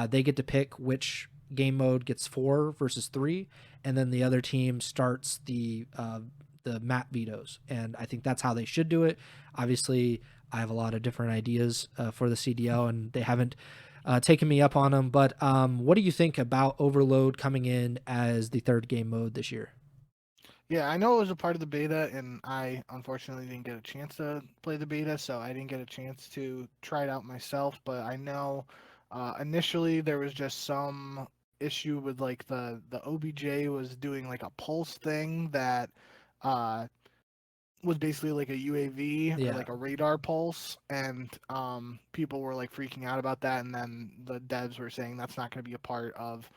they get to pick which game mode gets 4 versus 3, and then the other team starts the map vetoes. And I think that's how they should do it. Obviously, I have a lot of different ideas for the CDL, and they haven't taken me up on them. But what do you think about Overload coming in as the third game mode this year? Yeah, I know it was a part of the beta, and I unfortunately didn't get a chance to play the beta, so I didn't get a chance to try it out myself. But I know initially there was just some issue with like the OBJ was doing like a pulse thing that uh, was basically like a UAV or Yeah. like a radar pulse, and people were like freaking out about that. And then the devs were saying that's not going to be a part of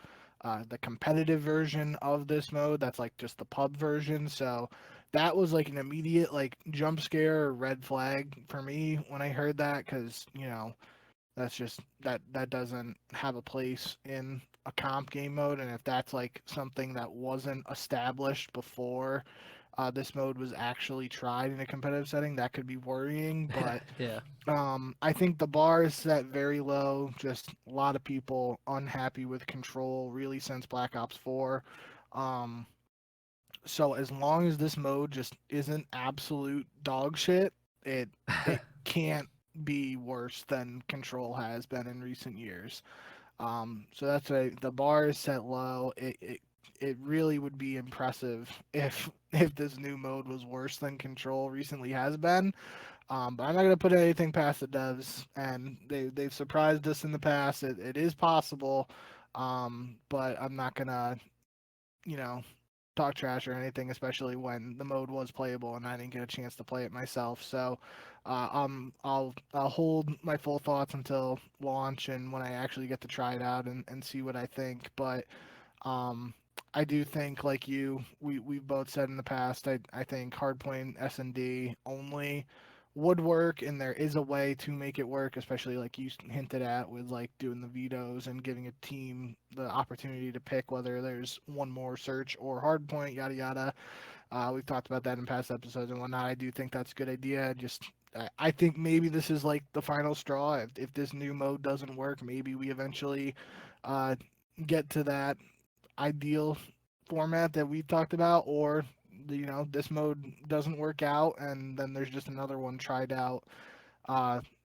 the competitive version of this mode. That's like just the pub version. So that was like an immediate like jump scare or red flag for me when I heard that, because that's just that doesn't have a place in a comp game mode. And if that's like something that wasn't established before this mode was actually tried in a competitive setting, that could be worrying. But Yeah. I think the bar is set very low. Just a lot of people unhappy with Control really since Black Ops 4. Um, so as long as this mode just isn't absolute dog shit, it can't be worse than Control has been in recent years. So that's the bar is set low. It really would be impressive if this new mode was worse than Control recently has been. But I'm not gonna put anything past the devs, and they've surprised us in the past. It is possible, but I'm not gonna you know talk trash or anything, especially when the mode was playable and I didn't get a chance to play it myself. So I'll hold my full thoughts until launch and when I actually get to try it out and see what I think. But um, I do think, like we've both said in the past, I think hardpoint S&D only would work, and there is a way to make it work, especially like you hinted at with like doing the vetoes and giving a team the opportunity to pick whether there's one more search or hardpoint, yada yada. We've talked about that in past episodes and whatnot. I do think that's a good idea. Just I think maybe this is like the final straw. If this new mode doesn't work, maybe we eventually uh, get to that ideal format that we've talked about, or this mode doesn't work out and then there's just another one tried out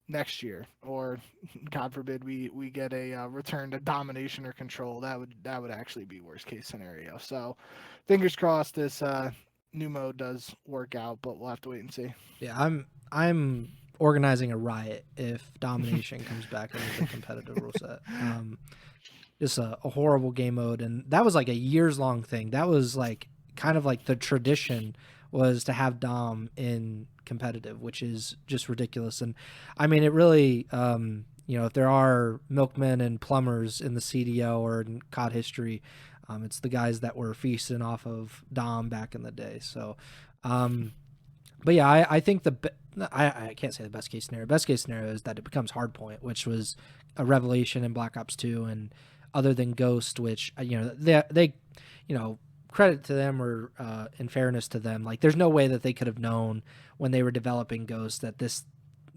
next year, or God forbid we get a return to domination or control. That would actually be worst case scenario. So, fingers crossed this new mode does work out, but we'll have to wait and see. Yeah, I'm organizing a riot if domination comes back into the competitive rule set. Just a horrible game mode, and that was like a years long thing. That was like kind of like the tradition was to have dom in competitive, which is just ridiculous. And I mean, it really, if there are milkmen and plumbers in the CDL or in COD history, it's the guys that were feasting off of dom back in the day. So, but yeah, I think I can't say the best case scenario. Best case scenario is that it becomes hardpoint, which was a revelation in Black Ops 2, and other than Ghost, which they credit to them, or in fairness to them, like there's no way that they could have known when they were developing Ghost that this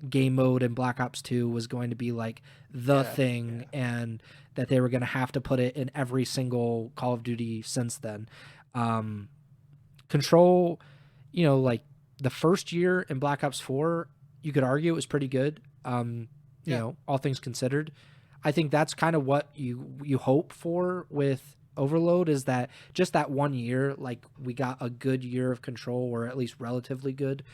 game mode in Black Ops 2 was going to be like the thing, and that they were going to have to put it in every single Call of Duty since then. Control, like the first year in Black Ops 4, you could argue it was pretty good. All things considered, I think that's kind of what you hope for with Overload, is that just that 1 year, like we got a good year of Control, or at least relatively good.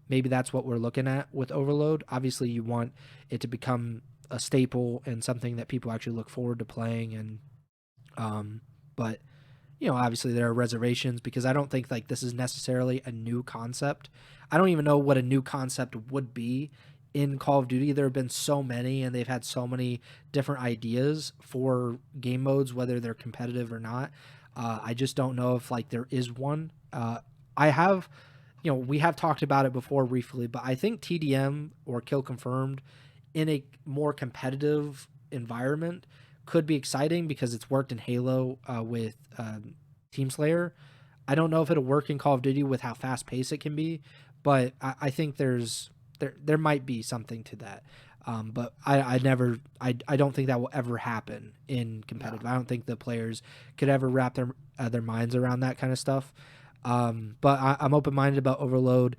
Maybe that's what we're looking at with Overload. Obviously, you want it to become a staple and something that people actually look forward to playing. And but obviously there are reservations, because I don't think like this is necessarily a new concept. I don't even know what a new concept would be in Call of Duty. There have been so many, and they've had so many different ideas for game modes, whether they're competitive or not. I just don't know if like there is one. I have, we have talked about it before briefly, but I think TDM, or Kill Confirmed, in a more competitive environment could be exciting, because it's worked in Halo with Team Slayer. I don't know if it'll work in Call of Duty with how fast paced it can be, but I think there might be something to that. But I don't think that will ever happen in competitive. No. I don't think the players could ever wrap their minds around that kind of stuff. But I'm open minded about Overload.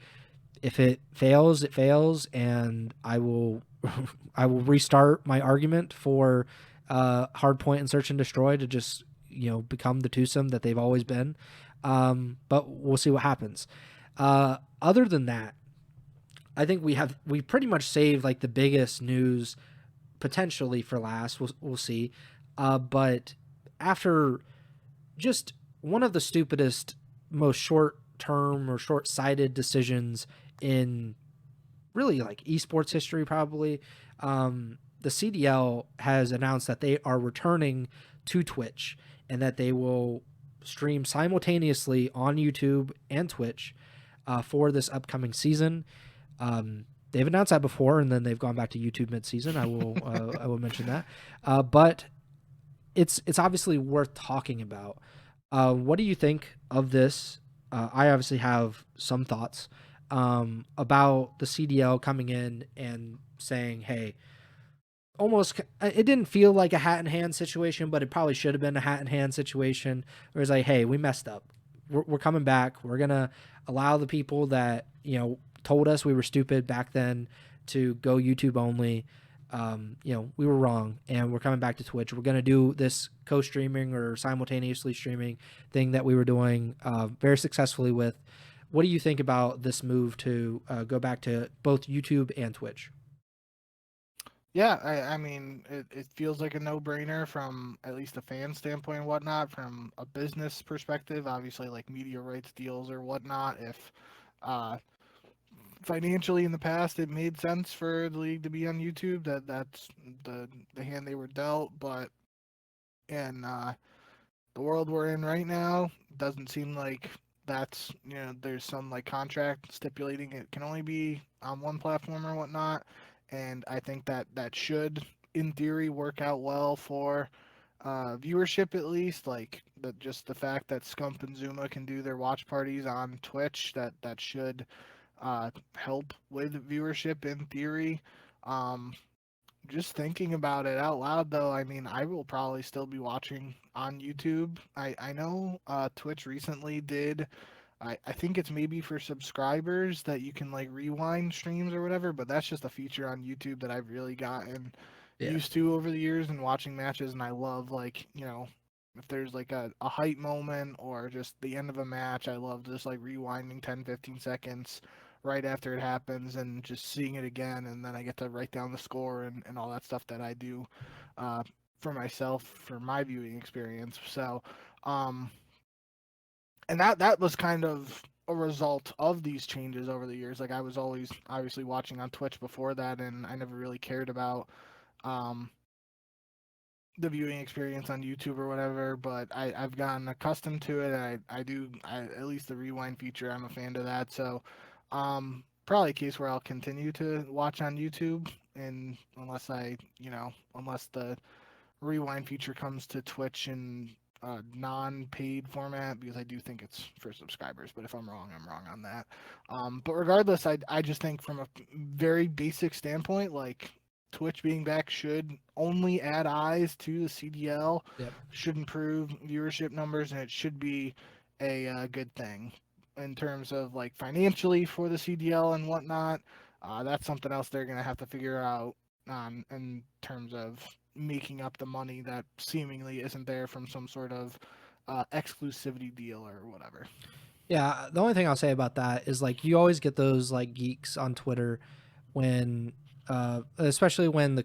If it fails, it fails, and I will I will restart my argument for Hardpoint and Search and Destroy to just become the twosome that they've always been. But we'll see what happens. Other than that, I think we pretty much saved like the biggest news potentially for last. We'll see. But after just one of the stupidest, most short-term or short-sighted decisions in really like esports history, probably, the CDL has announced that they are returning to Twitch, and that they will stream simultaneously on YouTube and Twitch for this upcoming season. They've announced that before, and then they've gone back to YouTube mid-season. I will mention that, but it's obviously worth talking about. What do you think of this? I obviously have some thoughts about the CDL coming in and saying, "Hey." Almost, it didn't feel like a hat in hand situation, but it probably should have been a hat in hand situation. Where it's like, hey, we messed up. We're coming back. We're gonna allow the people that told us we were stupid back then to go YouTube only. We were wrong, and we're coming back to Twitch. We're gonna do this co-streaming or simultaneously streaming thing that we were doing very successfully with. What do you think about this move to go back to both YouTube and Twitch? Yeah, I mean, it feels like a no-brainer from at least a fan standpoint and whatnot. From a business perspective, obviously, like media rights deals or whatnot, if financially in the past it made sense for the league to be on YouTube, that's the hand they were dealt. But in the world we're in right now, doesn't seem like that's there's some like contract stipulating it can only be on one platform or whatnot. And I think that should in theory work out well for viewership, at least. Like just the fact that Scump and Zuma can do their watch parties on Twitch, that should help with viewership in theory. um just thinking about it out loud, though, I mean, I will probably still be watching on YouTube. I know Twitch recently did I think it's maybe for subscribers that you can like rewind streams or whatever, but that's just a feature on YouTube that I've really gotten Yeah. used to over the years and watching matches. And I love, like, if there's like a hype moment or just the end of a match, I love just like rewinding 10, 15 seconds right after it happens and just seeing it again. And then I get to write down the score and all that stuff that I do uh, for myself for my viewing experience. So, um, and that was kind of a result of these changes over the years. Like, I was always obviously watching on Twitch before that, and I never really cared about um, the viewing experience on YouTube or whatever. But I've gotten accustomed to it. At least the rewind feature, I'm a fan of that. So probably a case where I'll continue to watch on YouTube, and unless the rewind feature comes to Twitch in a non-paid format, because I do think it's for subscribers. But if I'm wrong, I'm wrong on that. But regardless, I just think from a very basic standpoint, like, Twitch being back should only add eyes to the CDL, Yep. should improve viewership numbers, and it should be a good thing in terms of like financially for the CDL and whatnot. That's something else they're gonna have to figure out on in terms of making up the money that seemingly isn't there from some sort of exclusivity deal or whatever. Yeah, the only thing I'll say about that is like you always get those like geeks on Twitter when especially when the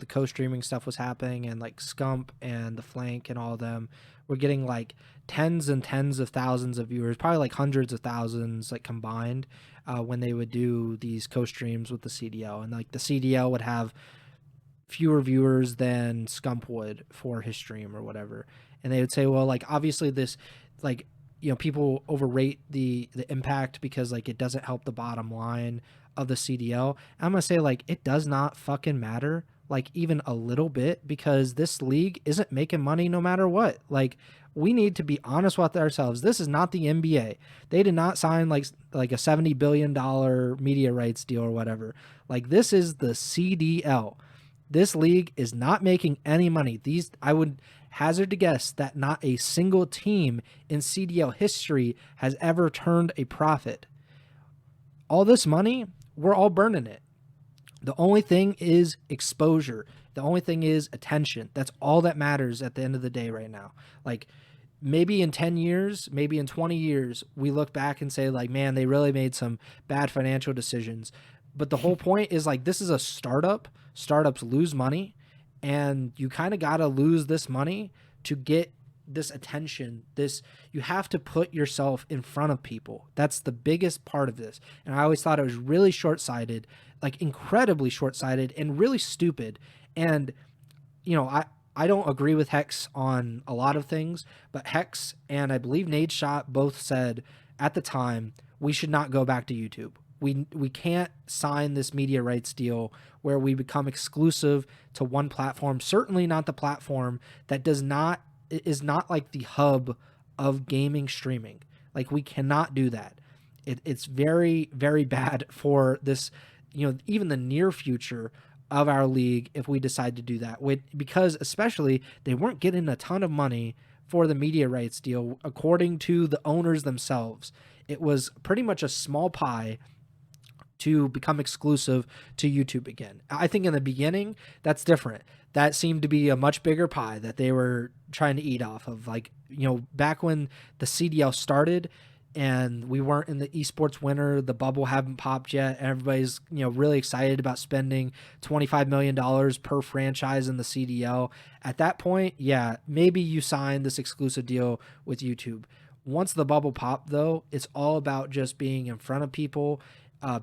co-streaming stuff was happening and like Scump and the Flank and all of them were getting like tens and tens of thousands of viewers, probably like hundreds of thousands like combined when they would do these co-streams with the CDL, and like the CDL would have fewer viewers than Scump would for his stream or whatever. And they would say, well, like obviously this, like, people overrate the impact because like it doesn't help the bottom line of the CDL. I'm gonna say like it does not fucking matter, like even a little bit, because this league isn't making money no matter what. Like, we need to be honest with ourselves. This is not the NBA. They did not sign like a $70 billion media rights deal or whatever. Like, this is the CDL. This league is not making any money. I would hazard to guess that not a single team in CDL history has ever turned a profit. All this money, we're all burning it. The only thing is exposure. The only thing is attention. That's all that matters at the end of the day right now. Like, maybe in 10 years, maybe in 20 years, we look back and say like, man, they really made some bad financial decisions. But the whole point is like, this is a startup. Startups lose money, and you kind of got to lose this money to get this attention. You have to put yourself in front of people. That's the biggest part of this. And I always thought it was really short-sighted, like incredibly short-sighted and really stupid. And I don't agree with Hex on a lot of things, but Hex and I believe Nade Shot both said at the time we should not go back to YouTube. We can't sign this media rights deal where we become exclusive to one platform. Certainly not the platform that is not like the hub of gaming streaming. Like, we cannot do that. It's very, very bad for this, even the near future of our league if we decide to do that. Because especially they weren't getting a ton of money for the media rights deal, according to the owners themselves. It was pretty much a small pie to become exclusive to YouTube again. I think in the beginning, that's different. That seemed to be a much bigger pie that they were trying to eat off of. Like, back when the CDL started and we weren't in the esports winter, the bubble hadn't popped yet, and everybody's, really excited about spending $25 million per franchise in the CDL. At that point, yeah, maybe you sign this exclusive deal with YouTube. Once the bubble popped, though, it's all about just being in front of people.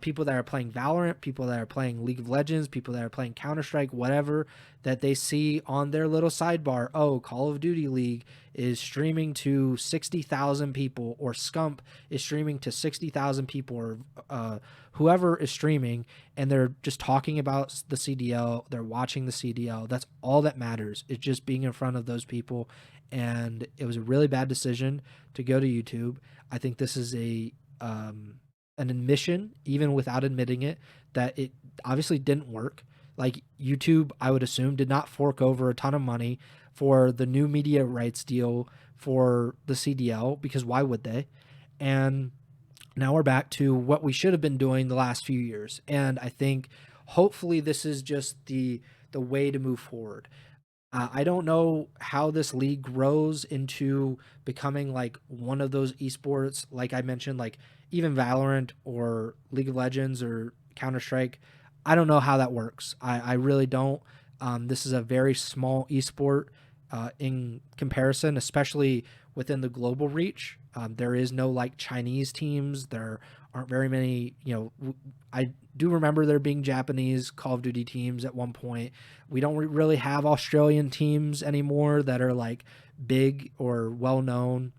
People that are playing Valorant, people that are playing League of Legends, people that are playing Counter-Strike, whatever, that they see on their little sidebar, oh, Call of Duty League is streaming to 60,000 people, or Scump is streaming to 60,000 people, or whoever is streaming, and they're just talking about the CDL, they're watching the CDL. That's all that matters. It's just being in front of those people, and it was a really bad decision to go to YouTube. I think this is an admission, even without admitting it, that it obviously didn't work. Like, YouTube, I would assume, did not fork over a ton of money for the new media rights deal for the CDL, because why would they? And now we're back to what we should have been doing the last few years. And I think hopefully this is just the way to move forward. I don't know how this league grows into becoming like one of those esports, like I mentioned, like even Valorant or League of Legends or Counter-Strike. I don't know how that works. I really don't. This is a very small esport in comparison, especially within the global reach. There is no like Chinese teams. There aren't very many, I do remember there being Japanese Call of Duty teams at one point. We don't really have Australian teams anymore that are like big or well known.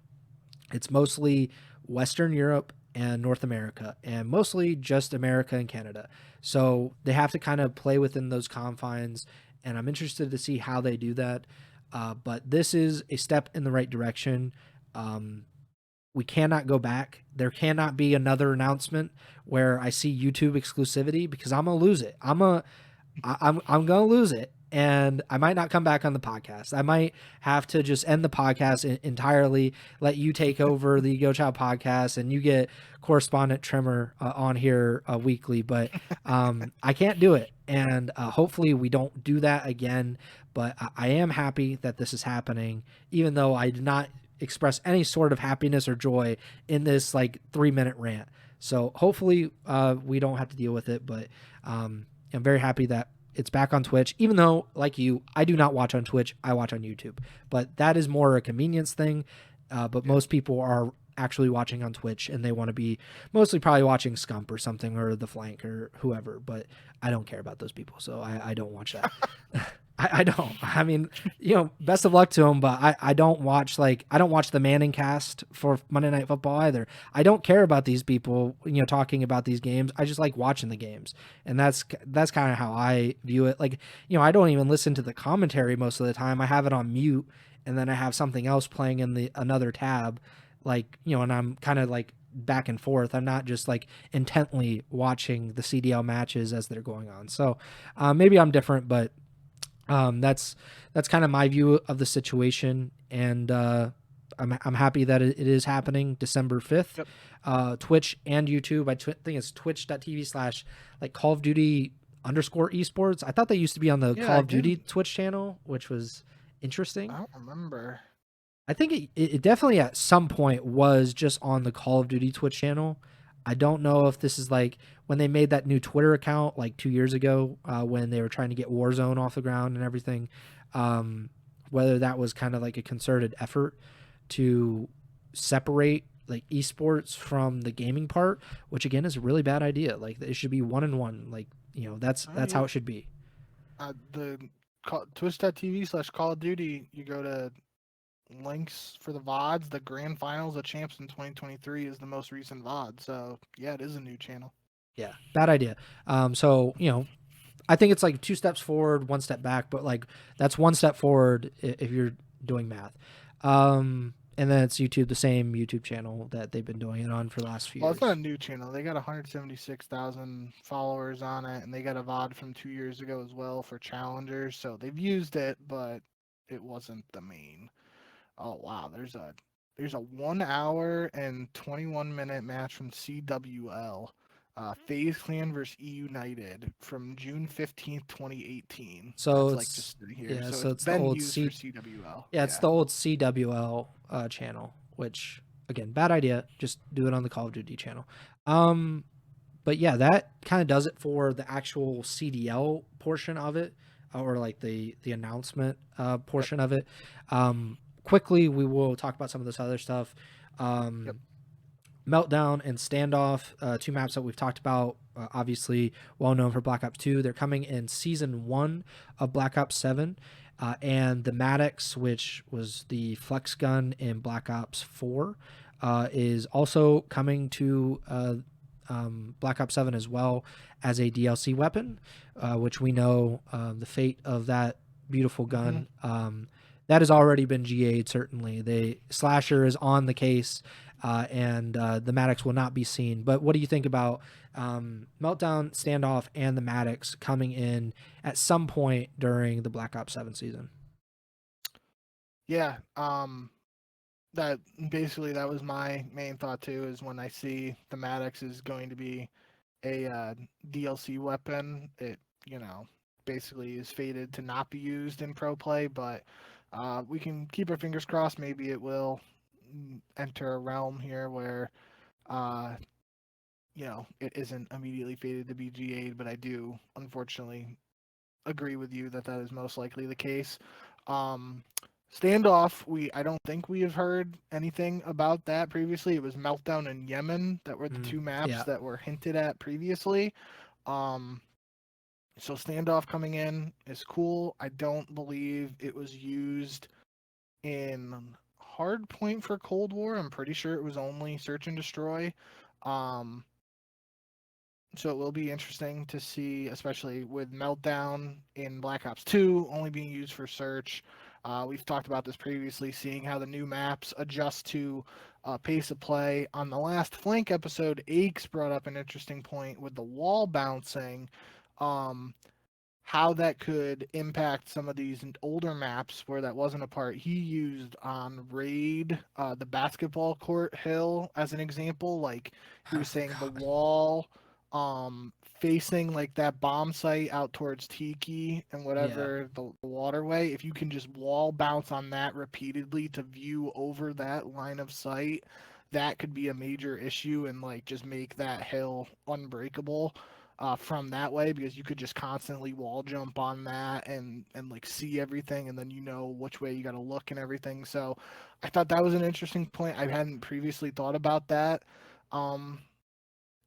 It's mostly Western Europe and North America, and mostly just America and Canada. So they have to kind of play within those confines, and I'm interested to see how they do that. But this is a step in the right direction. We cannot go back. There cannot be another announcement where I see YouTube exclusivity, because I'm gonna lose it. I'm gonna lose it, and I might not come back on the podcast. I might have to just end the podcast entirely, let you take over the Ego Chall podcast, and you get correspondent Trimmer on here weekly. But I can't do it, and hopefully we don't do that again. But I am happy that this is happening, even though I did not express any sort of happiness or joy in this like 3-minute rant. So hopefully we don't have to deal with it, but I'm very happy that it's back on Twitch, even though, like you, I do not watch on Twitch. I watch on YouTube, but that is more a convenience thing. But most people are actually watching on Twitch, and they want to be mostly probably watching Scump or something, or The Flank or whoever, but I don't care about those people, so I don't watch that. I don't. I mean, best of luck to him, but I don't watch the Manning cast for Monday Night Football either. I don't care about these people, talking about these games. I just like watching the games, and that's kind of how I view it. Like, I don't even listen to the commentary most of the time. I have it on mute, and then I have something else playing in another tab, like, and I'm kind of like back and forth. I'm not just like intently watching the CDL matches as they're going on. So maybe I'm different, but that's kind of my view of the situation, and I'm happy that it is happening December 5th. Yep. Twitch and YouTube. I think it's twitch.tv/ like Call of Duty _esports. I thought they used to be on the Call of Duty Twitch channel, which was interesting. I don't remember. I think it definitely at some point was just on the Call of Duty Twitch channel. I don't know if this is like when they made that new Twitter account like 2 years ago, when they were trying to get Warzone off the ground and everything, whether that was kind of like a concerted effort to separate like esports from the gaming part, which again is a really bad idea. Like it should be 1-1. Like, that's how it should be. The twitch.tv/ Call of Duty, you go to links for the VODs. The grand finals of champs in 2023 is the most recent VOD. So yeah, it is a new channel. Yeah, bad idea. So I think it's like 2 steps forward, 1 step back, but like that's 1 step forward if you're doing math. And then it's YouTube, the same YouTube channel that they've been doing it on for the last few years. It's not a new channel. They got 176,000 followers on it, and they got a VOD from 2 years ago as well for challengers. So they've used it, but it wasn't the main. Oh wow, there's a 1 hour and 21-minute match from CWL. FaZe Clan versus E United from June 15th, 2018. So that's it's like just here. Yeah, so it's been the old used for CWL. Yeah, it's the old CWL channel, which again, bad idea. Just do it on the Call of Duty channel. But yeah, that kind of does it for the actual CDL portion of it, or like the announcement portion of it. Quickly, we will talk about some of this other stuff. Meltdown and Standoff, 2 maps that we've talked about, obviously well known for Black Ops 2. They're coming in Season 1 of Black Ops 7. And the Maddox, which was the flex gun in Black Ops 4, is also coming to Black Ops 7 as well as a DLC weapon, which we know the fate of that beautiful gun. That has already been GA'd, certainly. The Slasher is on the case, and the Maddox will not be seen. But what do you think about Meltdown, Standoff, and the Maddox coming in at some point during the Black Ops 7 season? Yeah. that basically that was my main thought too. Is when I see the Maddox is going to be a DLC weapon, it basically is fated to not be used in pro play. But we can keep our fingers crossed. Maybe it will enter a realm here where uh, it isn't immediately fated to be GA'd. But I do unfortunately agree with you that that is most likely the case. Um, Standoff, I don't think we have heard anything about that previously. It was Meltdown and Yemen that were the two maps Yeah. that were hinted at previously. Um, so Standoff coming in is cool. I don't believe it was used in Hardpoint for Cold War. I'm pretty sure it was only Search and Destroy. Um, so it will be interesting to see, especially with Meltdown in Black Ops 2 only being used for search. We've talked about this previously, seeing how the new maps adjust to pace of play. On the last Flank episode, Aches brought up an interesting point with the wall bouncing. Um, how that could impact some of these older maps where that wasn't a part. He used on Raid the basketball court hill as an example. Like he I was saying, the forgot. wall facing like that bomb site out towards Tiki and Yeah. whatever the waterway. If you can just wall bounce on that repeatedly to view over that line of sight, that could be a major issue and like just make that hill unbreakable from that way, because you could just constantly wall jump on that and like see everything, and then which way you got to look and everything. So I thought that was an interesting point. I hadn't previously thought about that,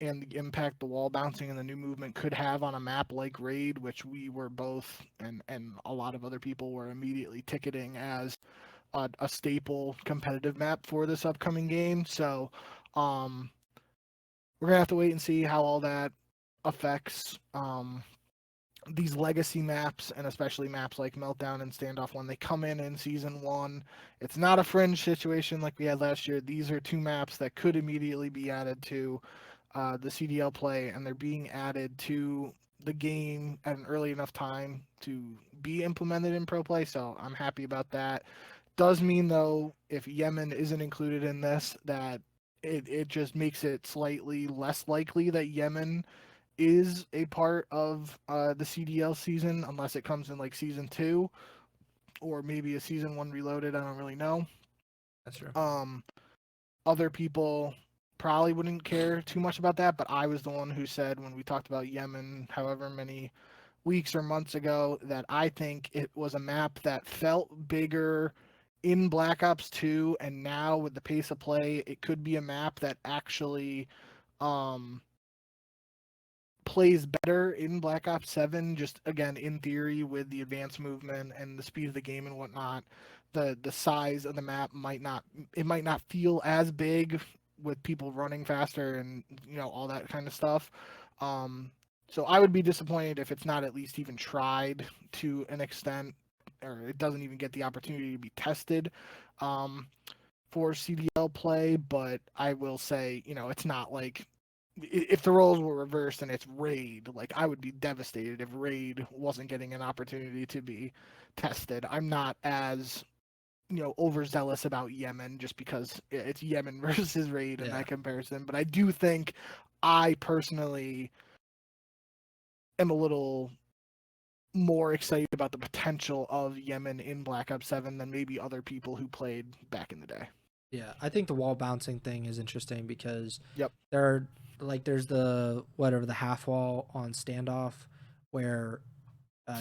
and the impact the wall bouncing and the new movement could have on a map like Raid, which we were both and a lot of other people were immediately ticketing as a staple competitive map for this upcoming game. So we're gonna have to wait and see how all that affects these legacy maps, and especially maps like Meltdown and Standoff when they come in season one. It's not a fringe situation like we had last year. These are two maps that could immediately be added to the CDL play, and they're being added to the game at an early enough time to be implemented in pro play. So I'm happy about that. Does mean though, if Yemen isn't included in this, that it just makes it slightly less likely that Yemen is a part of the CDL season, unless it comes in like season 2 or maybe a season 1 reloaded. I don't really know. That's true. Um, Other people probably wouldn't care too much about that, but I was the one who said when we talked about Yemen, however many weeks or months ago, that I think it was a map that felt bigger in Black Ops 2, and now with the pace of play, it could be a map that actually um, plays better in Black Ops 7, just again in theory with the advanced movement and the speed of the game and whatnot. The size of the map might not feel as big with people running faster and all that kind of stuff. So I would be disappointed if it's not at least even tried to an extent, or it doesn't even get the opportunity to be tested for CDL play. But I will say, it's not like if the roles were reversed and it's Raid, like I would be devastated if Raid wasn't getting an opportunity to be tested. I'm not as overzealous about Yemen just because it's Yemen versus Raid in Yeah. that comparison. But I do think I personally am a little more excited about the potential of Yemen in Black Ops 7 than maybe other people who played back in the day. Yeah, I think the wall bouncing thing is interesting because Yep. there are there's the whatever the half wall on Standoff where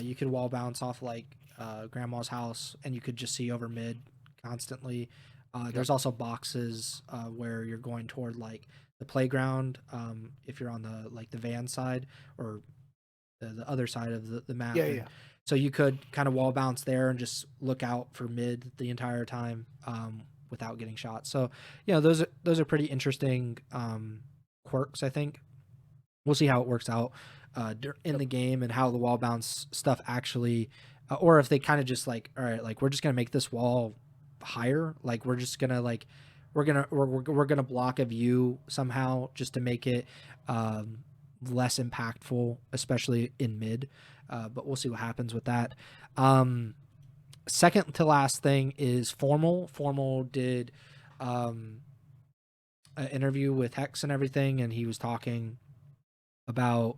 you could wall bounce off like grandma's house and you could just see over mid constantly. Yep. There's also boxes where you're going toward like the playground if you're on the like the van side or the other side of the map, Yeah. and Yeah. so you could kind of wall bounce there and just look out for mid the entire time without getting shot. So those are pretty interesting quirks. I think we'll see how it works out in Yep. the game and how the wall bounce stuff actually, or if they kind of just like, all right, like we're just gonna make this wall higher, like we're just gonna like we're gonna block a view somehow just to make it less impactful, especially in mid. But we'll see what happens with that. Second to last thing is Formal. Formal did um, an interview with Hex and everything, and he was talking about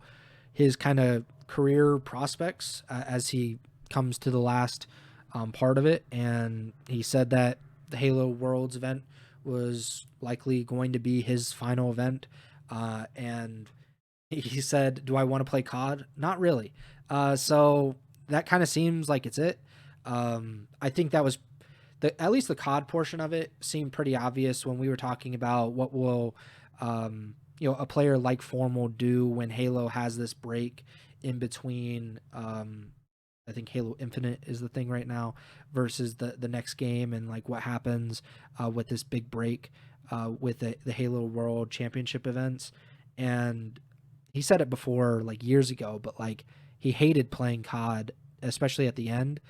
his kind of career prospects as he comes to the last part of it. And he said that the Halo Worlds event was likely going to be his final event. And he said, "Do I want to play COD? Not really." So that kind of seems like it's it. I think that was at least the COD portion of it seemed pretty obvious when we were talking about what will a player like Formal do when Halo has this break in between. I think Halo Infinite is the thing right now versus the next game, and like what happens with this big break with the Halo World Championship events. And he said it before, like years ago, but like he hated playing COD, especially at the end,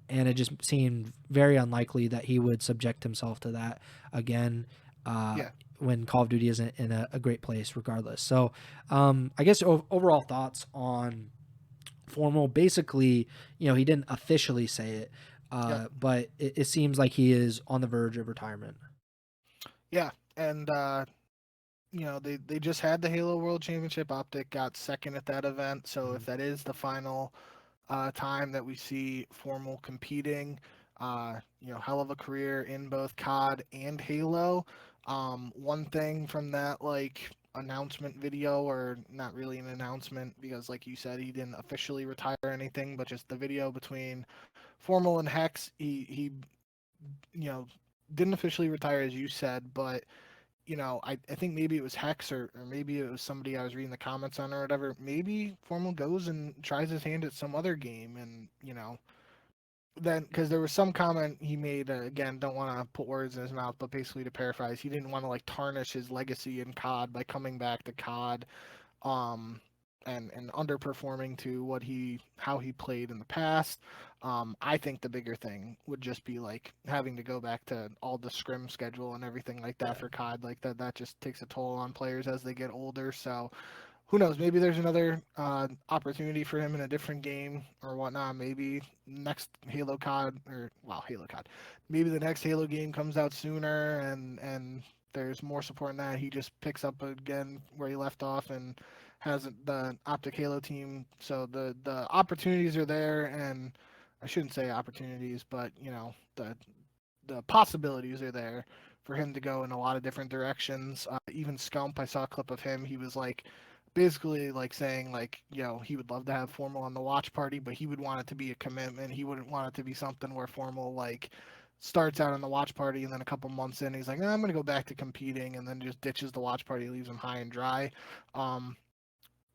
and it just seemed very unlikely that he would subject himself to that again Yeah. when Call of Duty isn't in a great place regardless. So I guess overall thoughts on Formal. Basically, he didn't officially say it, Yep. but it seems like he is on the verge of retirement. Yeah. And they just had the Halo World Championship. Optic got second at that event. So if that is the final time that we see Formal competing, hell of a career in both COD and Halo. One thing from that announcement video, or not really an announcement because like you said, he didn't officially retire or anything, but just the video between Formal and Hex, he didn't officially retire as you said, but I think maybe it was Hex or maybe it was somebody I was reading the comments on or whatever. Maybe Formal goes and tries his hand at some other game, and then because there was some comment he made, again, don't want to put words in his mouth, but basically to paraphrase, he didn't want to tarnish his legacy in COD by coming back to COD, um, and underperforming to how he played in the past. I think the bigger thing would just be having to go back to all the scrim schedule and everything like that for COD. Like that just takes a toll on players as they get older. So who knows? Maybe there's another opportunity for him in a different game or whatnot. Maybe next Halo COD Halo COD. Maybe the next Halo game comes out sooner and there's more support in that. He just picks up again where he left off and has the Optic Halo team. So the opportunities are there, and I shouldn't say opportunities, but the possibilities are there for him to go in a lot of different directions. Even Scump, I saw a clip of him. He was basically saying he would love to have Formal on the watch party, but he would want it to be a commitment. He wouldn't want it to be something where Formal starts out on the watch party and then a couple months in he's like, I'm gonna go back to competing, and then just ditches the watch party, leaves him high and dry.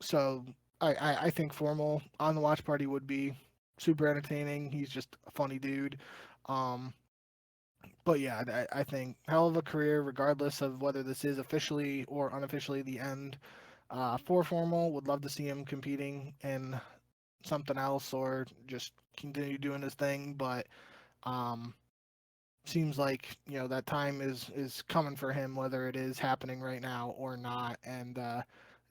So I think Formal on the watch party would be super entertaining. He's just a funny dude. But yeah, I think hell of a career, regardless of whether this is officially or unofficially the end for Formal. Would love to see him competing in something else or just continue doing his thing. But seems like that time is coming for him, whether it is happening right now or not. And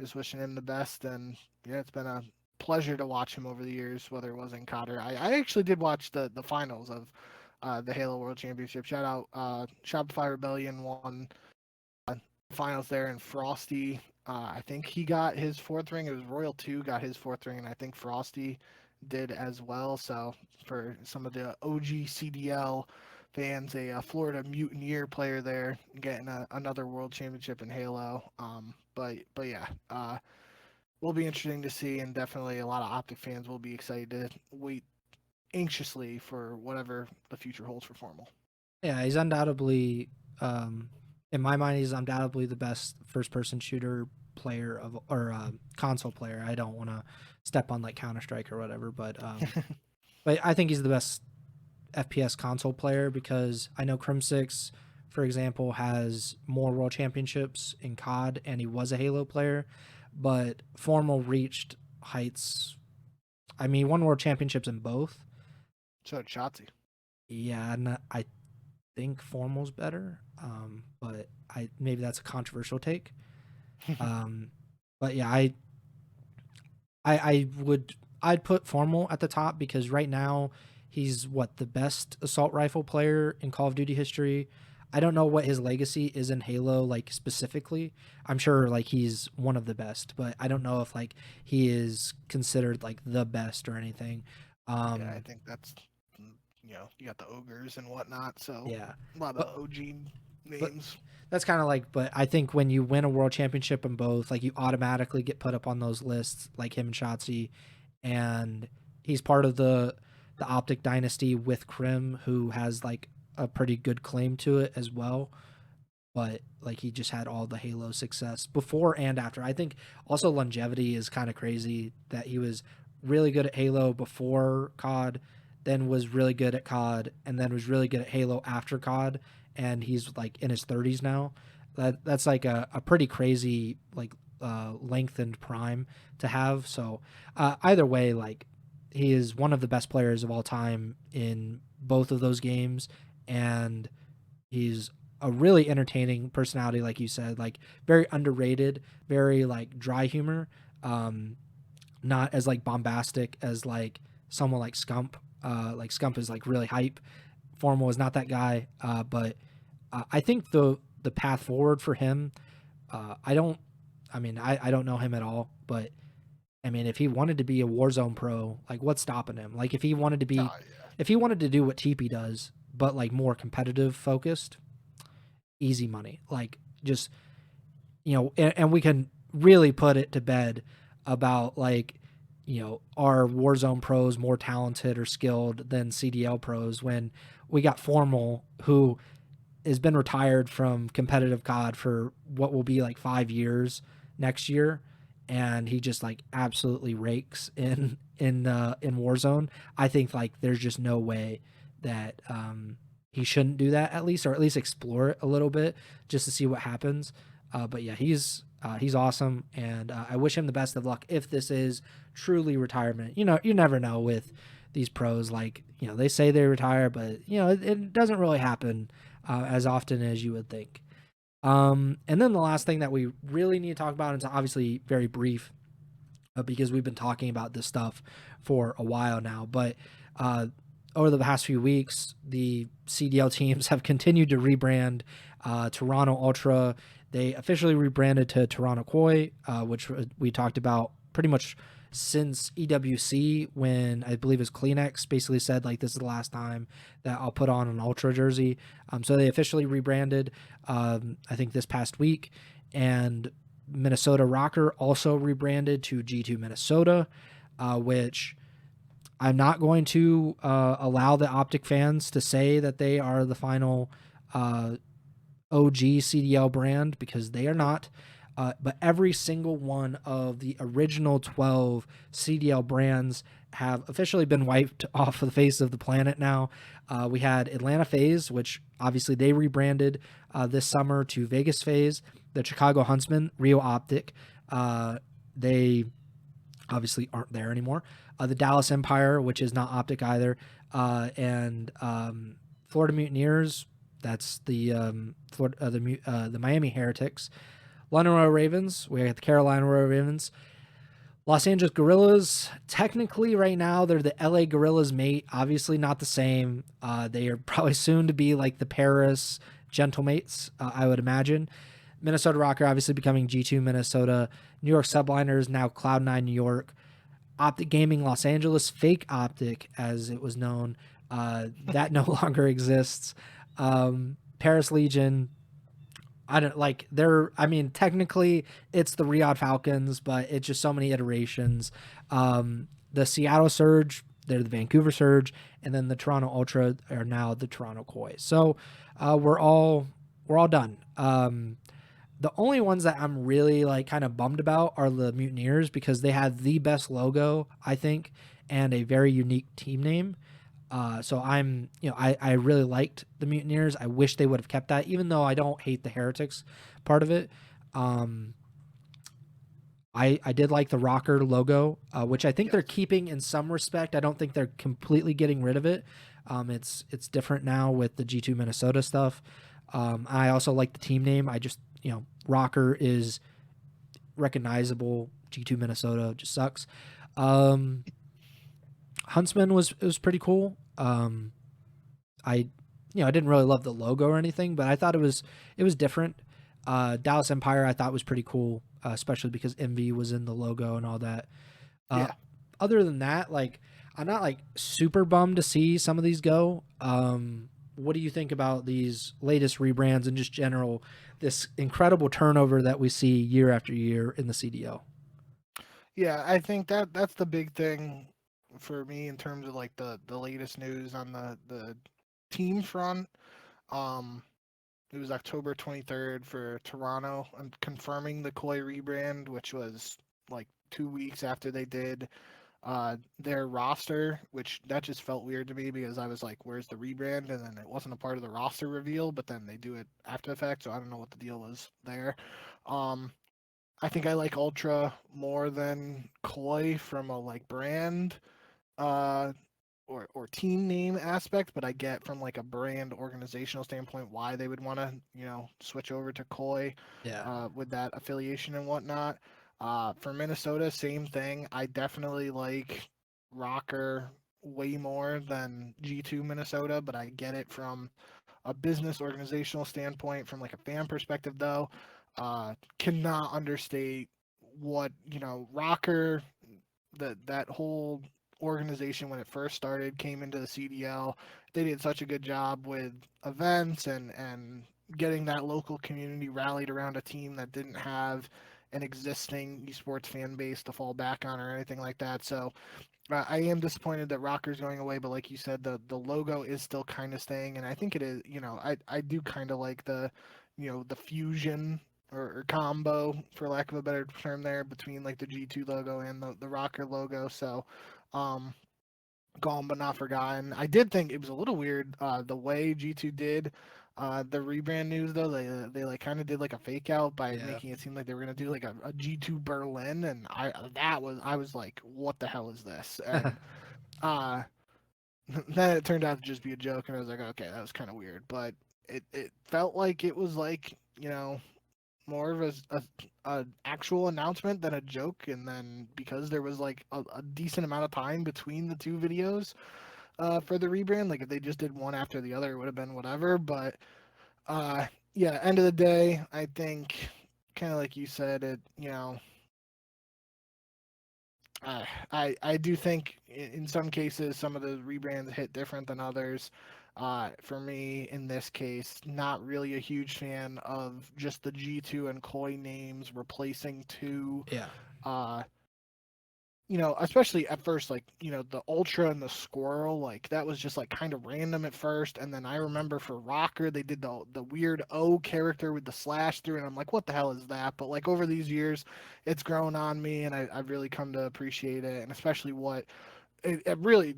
just wishing him the best. And yeah, it's been a pleasure to watch him over the years, whether it was in COD. I actually did watch the finals of the Halo World Championship. Shout out Shopify Rebellion won finals there, and Frosty, I think he got his fourth ring. It was Royal 2 got his fourth ring, and I think Frosty did as well. So for some of the OG CDL fans, a Florida Mutineer player there getting another world championship in Halo. But yeah, will be interesting to see, and definitely a lot of Optic fans will be excited to wait anxiously for whatever the future holds for Formal. Yeah, he's undoubtedly, in my mind, he's undoubtedly the best first-person shooter player or console player. I don't want to step on Counter-Strike or whatever, but but I think he's the best FPS console player because I know Crim6, for example, has more world championships in COD, and he was a Halo player, but Formal reached heights. I mean, he won world championships in both. So did Shotzi. Yeah, and I think Formal's better, but maybe that's a controversial take. But yeah, I'd put Formal at the top because right now he's the best assault rifle player in Call of Duty history. I don't know what his legacy is in Halo, like specifically. I'm sure like he's one of the best, but I don't know if like he is considered like the best or anything. Yeah, I Um, think that's you got the ogres and whatnot, so yeah, a lot of but OG but names. that's kind of like, but I think when you win a world championship in both, like you automatically get put up on those lists, like him and Shotzi, and he's part of the Optic dynasty with Krim, who has like a pretty good claim to it as well. But like he just had all the Halo success before and after. I think also longevity is kind of crazy that he was really good at Halo before COD, then was really good at COD, and then was really good at Halo after COD, and he's like in his 30s now. That's like a pretty crazy like lengthened prime to have. So either way, like he is one of the best players of all time in both of those games, and he's a really entertaining personality, like you said, like very underrated, very like dry humor, um, not as like bombastic as like someone like Scump. Like Scump is like really hype. Formal is not that guy, but I think the path forward for him, I don't. I mean, I don't know him at all, but I mean, if he wanted to be a Warzone pro, like what's stopping him? Like if he wanted to be, Oh yeah, if he wanted to do what TP does, but like more competitive focused, easy money. Like just and we can really put it to bed about like are Warzone pros more talented or skilled than CDL pros when we got Formal who has been retired from competitive COD for what will be like 5 years next year, and he just like absolutely rakes in Warzone. I think like there's just no way that he shouldn't do that at least, or at least explore it a little bit just to see what happens. But yeah, he's awesome, and I wish him the best of luck if this is truly retirement. You never know with these pros. Like they say they retire, but it doesn't really happen as often as you would think. And then the last thing that we really need to talk about, and it's obviously very brief because we've been talking about this stuff for a while now, but uh, over the past few weeks, the CDL teams have continued to rebrand. Toronto Ultra, they officially rebranded to Toronto Koi, which we talked about pretty much since EWC, when I believe it was Kleenex basically said like this is the last time that I'll put on an Ultra jersey. So they officially rebranded, I think this past week, and Minnesota ROKKR also rebranded to G2 Minnesota, which I'm not going to allow the Optic fans to say that they are the final OG CDL brand, because they are not. But every single one of the original 12 CDL brands have officially been wiped off of the face of the planet now. We had Atlanta FaZe, which obviously they rebranded this summer to Vegas FaZe. The Chicago Huntsmen, Rio Optic, they obviously aren't there anymore. The Dallas Empire, which is not Optic either, and Florida Mutineers, that's the the Miami Heretics. London Royal Ravens, we got the Carolina Royal Ravens. Los Angeles Gorillas, technically right now they're the LA Gorillas mate, obviously not the same. They are probably soon to be like the Paris Gentlemates, I would imagine. Minnesota ROKKR obviously becoming G2 Minnesota. New York Subliners, now Cloud9 New York. Optic Gaming Los Angeles, Fake Optic as it was known, that no longer exists. Paris Legion, I don't like I mean, technically it's the Riyadh Falcons, but it's just so many iterations. The Seattle Surge, they're the Vancouver Surge, and then the Toronto Ultra are now the Toronto Koi. So we're all done. The only ones that I'm really like kind of bummed about are the Mutineers, because they had the best logo, I think, and a very unique team name. So I really liked the Mutineers. I wish they would have kept that, even though I don't hate the Heretics part of it. I did like the ROKKR logo, which I think they're keeping in some respect. I don't think they're completely getting rid of it. It's different now with the G2 Minnesota stuff. I also like the team name. I just, ROKKR is recognizable. G2 Minnesota just sucks. Huntsman was pretty cool. I I didn't really love the logo or anything, but I thought it was different. Dallas Empire I thought was pretty cool, especially because Envy was in the logo and all that. Uh, Yeah. Other than that, like I'm not like super bummed to see some of these go. What do you think about these latest rebrands and just general this incredible turnover that we see year after year in the CDL? Yeah, I think that's the big thing for me in terms of like the latest news on the team front. Um, it was October 23rd for Toronto and confirming the Koi rebrand, which was like 2 weeks after they did their roster, which that just felt weird to me because I was like, "Where's the rebrand?" And then it wasn't a part of the roster reveal, but then they do it after the fact, so I don't know what the deal was there. Um, I think I like Ultra more than Koi from a like brand uh or team name aspect, but I get from like a brand organizational standpoint why they would want to switch over to Koi Yeah. with that affiliation and whatnot. For Minnesota, same thing. I definitely like ROKKR way more than G2 Minnesota, but I get it from a business organizational standpoint. From like a fan perspective, though, cannot understate what ROKKR, that whole organization when it first started came into the CDL. They did such a good job with events and getting that local community rallied around a team that didn't have an existing esports fan base to fall back on or anything like that. So I am disappointed that ROKKR's going away, but like you said, the logo is still kind of staying, and I think it is. I do kind of like the fusion or combo, for lack of a better term, there between like the G2 logo and the ROKKR logo. So, um, gone but not forgotten. I did think it was a little weird the way G2 did the rebrand news though. They like kind of did like a fake out by Yeah. making it seem like they were gonna do like a G2 Berlin, and I was like, what the hell is this? And uh, then it turned out to just be a joke, and I was like, okay, that was kind of weird, but it felt like it was like more of a actual announcement than a joke. And then because there was like a decent amount of time between the two videos for the rebrand, like if they just did one after the other, it would have been whatever. But uh, yeah, end of the day, I think kind of like you said, I do think in some cases some of the rebrands hit different than others. For me, in this case, not really a huge fan of just the G2 and Koi names replacing two. Yeah. Uh, especially at first, like the Ultra and the Squirrel, like that was just like kind of random at first. And then I remember for ROKKR, they did the weird O character with the slash through, and I'm like, what the hell is that? But like over these years, it's grown on me, and I've really come to appreciate it, and especially what it really,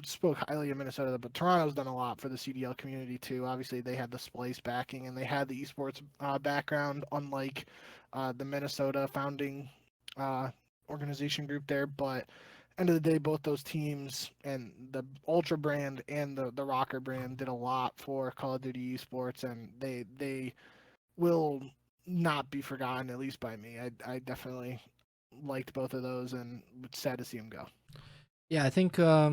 spoke highly of Minnesota, but Toronto's done a lot for the CDL community too. Obviously, they had the Splice backing and they had the esports background, unlike the Minnesota founding uh, organization group there. But end of the day, both those teams and the Ultra brand and the ROKKR brand did a lot for Call of Duty esports, and they will not be forgotten, at least by me. I definitely liked both of those, and it's sad to see them go. Yeah, I think I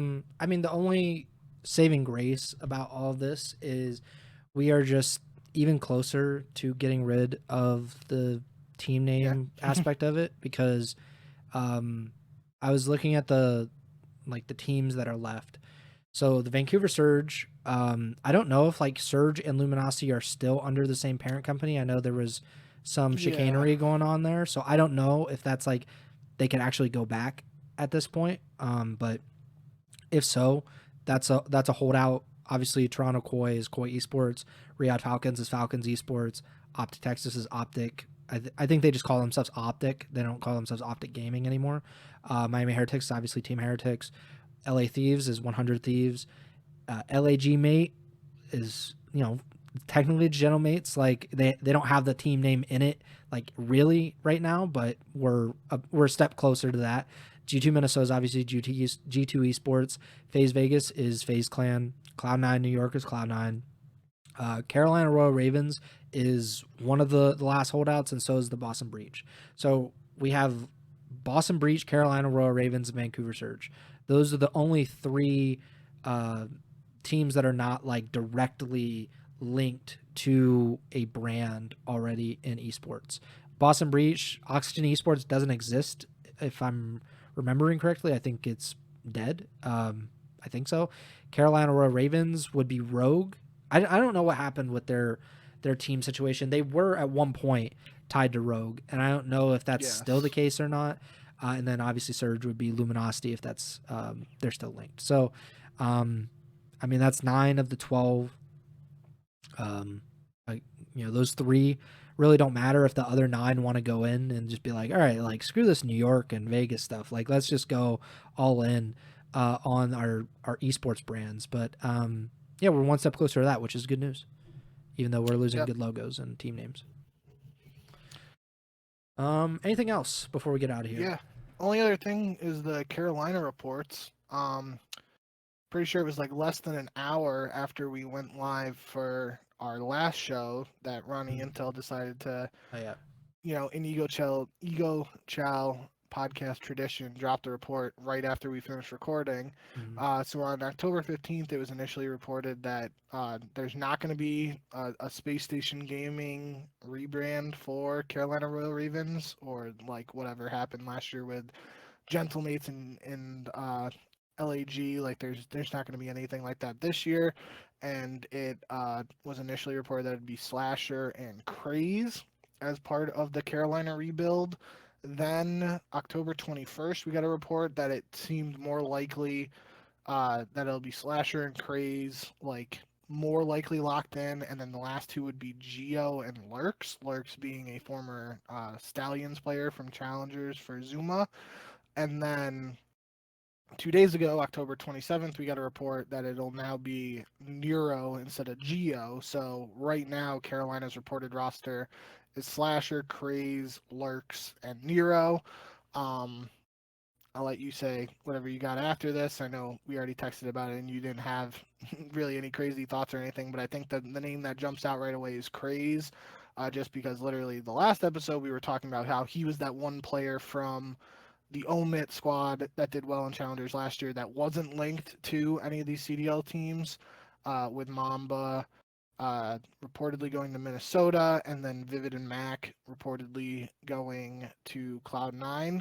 mean the only saving grace about all of this is we are just even closer to getting rid of the team Yeah. name aspect of it because I was looking at the teams that are left. So the Vancouver Surge, I don't know if like Surge and Luminosity are still under the same parent company. I know there was some Yeah. chicanery going on there, so I don't know if that's like they could actually go back at this point. But if so, that's a holdout. Obviously, Toronto Koi is Koi Esports, Riyadh Falcons is Falcons Esports, Optic Texas is Optic. I think they just call themselves Optic. They don't call themselves Optic Gaming anymore. Miami Heretics is obviously Team Heretics. LA Thieves is 100 Thieves. LAG Mate is technically General Mates. Like they don't have the team name in it like really right now, but we're a step closer to that. G2 Minnesota is obviously G2 Esports. FaZe Vegas is FaZe Clan. Cloud9 New York is Cloud9. Carolina Royal Ravens is one of the last holdouts, and so is the Boston Breach. So we have Boston Breach, Carolina Royal Ravens, and Vancouver Surge. Those are the only three teams that are not like directly linked to a brand already in esports. Boston Breach, Oxygen Esports doesn't exist, if I'm remembering correctly. I think it's dead. I think so. Carolina Royal Ravens would be Rogue. I don't know what happened with their team situation. They were at one point tied to Rogue, and I don't know if that's still the Yes. case or not. And then obviously Surge would be Luminosity if that's they're still linked. So, I mean that's 9 of the 12. Um, like those three really don't matter if the other 9 want to go in and just be like, all right, like screw this New York and Vegas stuff. Like let's just go all in on our esports brands. But yeah, we're one step closer to that, which is good news. Even though we're losing Yep. good logos and team names. Anything else before we get out of here? Yeah. Only other thing is the Carolina reports. Pretty sure it was like less than an hour after we went live for our last show that Ronnie Intel decided to, Oh yeah. in Ego Chall podcast tradition, drop the report right after we finished recording. So on October 15th, it was initially reported that there's not going to be a Space Station Gaming rebrand for Carolina Royal Ravens, or like whatever happened last year with Gentlemates and LAG. Like there's not going to be anything like that this year, and it was initially reported that it'd be Slasher and Craze as part of the Carolina rebuild. Then October 21st, we got a report that it seemed more likely that it'll be Slasher and Craze, like more likely locked in, and then the last two would be Geo and Lurks. Lurks being a former Stallions player from Challengers for Zuma, and then 2 days ago, October 27th, we got a report that it'll now be Neuro instead of Geo. So right now, Carolina's reported roster is Slasher, Craze, Lurks, and Nero. Um, I'll let you say whatever you got after this. I know we already texted about it and you didn't have really any crazy thoughts or anything, but I think that the name that jumps out right away is Craze, just because literally the last episode we were talking about how he was that one player from the Omit squad that did well in Challengers last year that wasn't linked to any of these CDL teams, with Mamba reportedly going to Minnesota, and then Vivid and Mac reportedly going to Cloud9.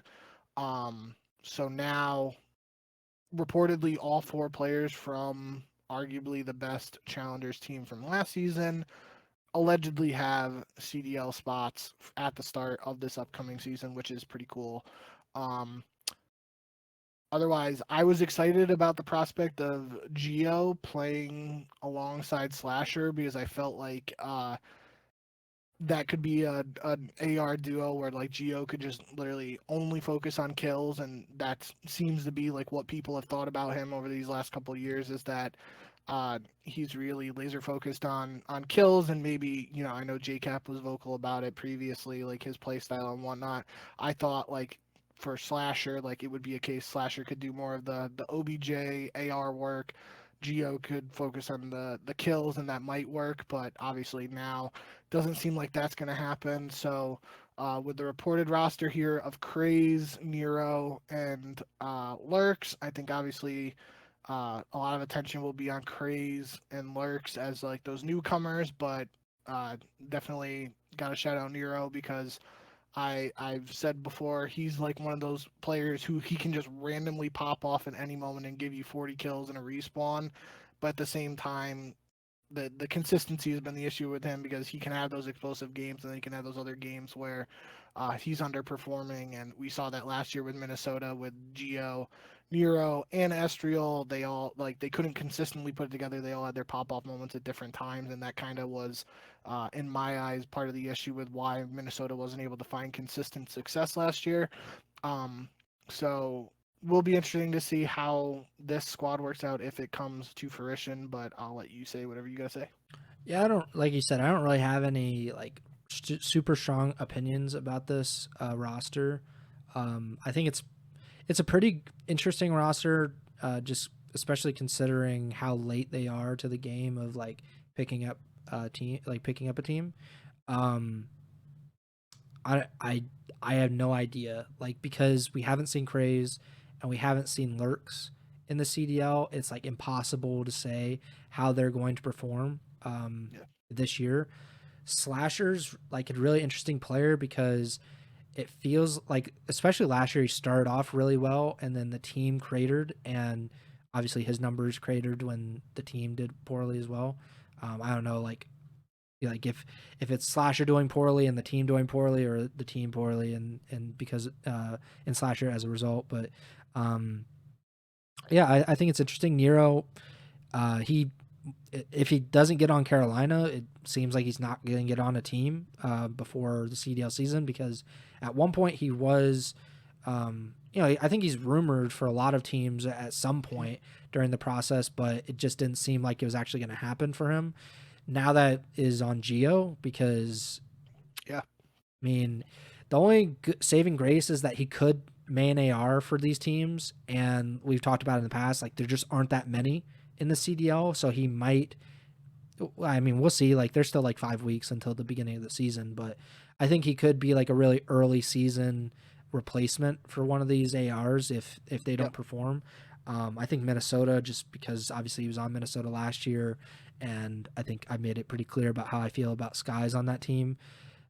So now, reportedly, all 4 players from arguably the best Challengers team from last season allegedly have CDL spots at the start of this upcoming season, which is pretty cool. Um, Otherwise, I was excited about the prospect of Geo playing alongside Slasher because I felt like that could be an AR duo where like Geo could just literally only focus on kills, and that seems to be like what people have thought about him over these last couple of years, is that he's really laser focused on kills. And maybe, I know JCap was vocal about it previously, like his play style and whatnot. I thought like for Slasher, like it would be a case Slasher could do more of the OBJ AR work. Geo could focus on the kills, and that might work, but obviously now doesn't seem like that's going to happen. So with the reported roster here of Craze, Nero, and Lurks, I think obviously a lot of attention will be on Craze and Lurks as like those newcomers, but definitely got to shout out Nero because I've said before, he's like one of those players who he can just randomly pop off at any moment and give you 40 kills in a respawn, but at the same time, the consistency has been the issue with him because he can have those explosive games and then he can have those other games where he's underperforming, and we saw that last year with Minnesota with Geo, Nero, and Estriel. They all they couldn't consistently put it together. They all had their pop off moments at different times, and that kind of was, in my eyes, part of the issue with why Minnesota wasn't able to find consistent success last year. Um, so will be interesting to see how this squad works out if it comes to fruition, but I'll let you say whatever you gotta say. Yeah, I don't like you said. I don't really have any like super strong opinions about this roster. I think it's a pretty interesting roster, just especially considering how late they are to the game of like picking up a team. Um, I I I have no idea, like because we haven't seen Craze and we haven't seen Lurks, in the CDL, it's like impossible to say how they're going to perform Yeah. this year. Slasher's like a really interesting player because it feels like, especially last year, he started off really well and then the team cratered, and obviously his numbers cratered when the team did poorly as well. I don't know, like if it's Slasher doing poorly and the team doing poorly, or the team poorly and because in Slasher as a result. But um, yeah, I think it's interesting. Nero, he if he doesn't get on Carolina, it seems like he's not going to get on a team before the CDL season, because at one point he was, I think he's rumored for a lot of teams at some point during the process, but it just didn't seem like it was actually going to happen for him. Now that is on Geo, because Yeah. I mean, the only saving grace is that he could main AR for these teams, and we've talked about it in the past. Like, there just aren't that many in the CDL, so he might. I mean, we'll see. Like, there's still like 5 weeks until the beginning of the season, but I think he could be like a really early season replacement for one of these ARs if they don't Yep. perform. I think Minnesota, just because obviously he was on Minnesota last year, and I think I made it pretty clear about how I feel about Skies on that team.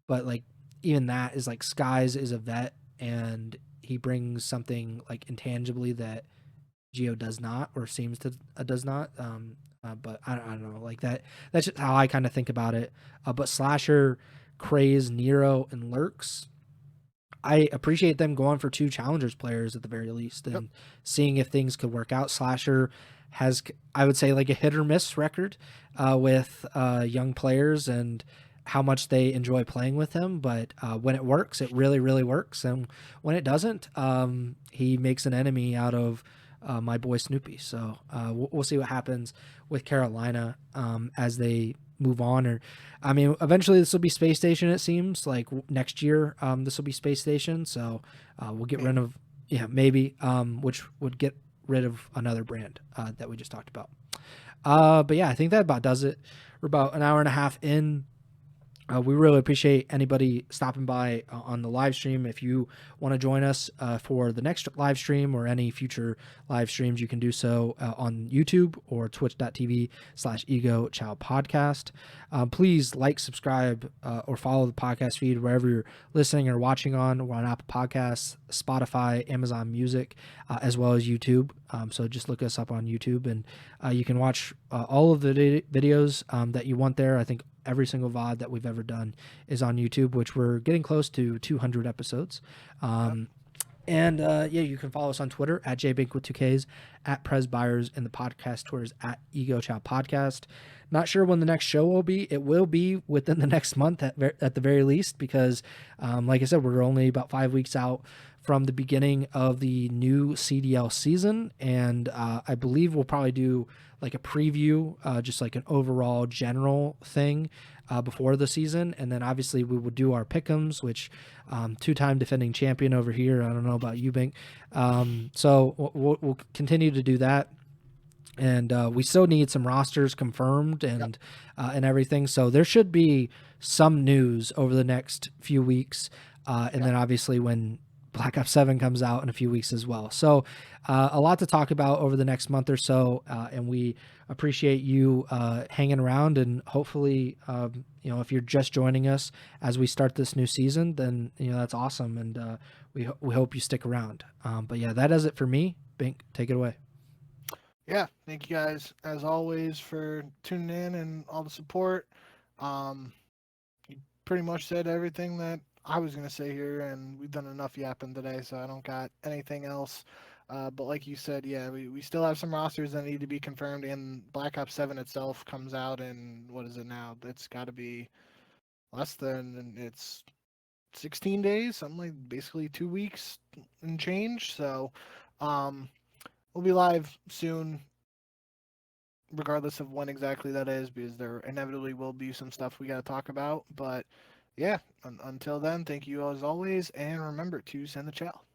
But like, even that is like, Skies is a vet, and he brings something like intangibly that Geo does not, or seems to does not. But I don't know, like that. That's just how I kind of think about it. But Slasher, Craze, Nero, and Lurks, I appreciate them going for two challengers players at the very least, Yep. and seeing if things could work out. Slasher has, I would say, like a hit or miss record with young players and how much they enjoy playing with him. But when it works, it really, really works. And when it doesn't, he makes an enemy out of my boy Snoopy. So we'll see what happens with Carolina as they move on. Or, I mean, eventually this will be Space Station. It seems like next year this will be Space Station. So we'll get rid Maybe. of, yeah, maybe, which would get rid of another brand that we just talked about. But yeah, I think that about does it. We're about an hour and a half in. We really appreciate anybody stopping by on the live stream. If you want to join us for the next live stream or any future live streams, you can do so on YouTube or twitch.tv/Ego Chall Podcast. Please like, subscribe, or follow the podcast feed wherever you're listening or watching on. We're on Apple Podcasts, Spotify, Amazon Music, as well as YouTube. So just look us up on YouTube, and you can watch all of the videos that you want there. I think every single VOD that we've ever done is on YouTube, which we're getting close to 200 episodes. Yep. And yeah, you can follow us on Twitter at JBink with 2Ks, at Pres Byers, and the podcast Twitter is at Ego Chall Podcast. Not sure when the next show will be. It will be within the next month at the very least, because like I said, we're only about 5 weeks out from the beginning of the new CDL season. And I believe we'll probably do like a preview, just like an overall general thing before the season. And then obviously we will do our pick'ems, which two-time defending champion over here. I don't know about you, Bink. So we'll continue to do that. And we still need some rosters confirmed Yep. and everything. So there should be some news over the next few weeks. And then obviously when Black Ops 7 comes out in a few weeks as well. So a lot to talk about over the next month or so. And we appreciate you hanging around, and hopefully, if you're just joining us as we start this new season, then, that's awesome. And we hope you stick around. But yeah, that does it for me. Bink, take it away. Yeah, thank you guys as always for tuning in and all the support. You pretty much said everything that I was gonna say here, and we've done enough yapping today, so I don't got anything else. But like you said, yeah, we still have some rosters that need to be confirmed, and Black Ops 7 itself comes out in, what is it now? It's got to be less than, it's 16 days, something like basically 2 weeks and change. So um, we'll be live soon, regardless of when exactly that is, because there inevitably will be some stuff we got to talk about. But yeah, until then, thank you as always, and remember to send the challenge.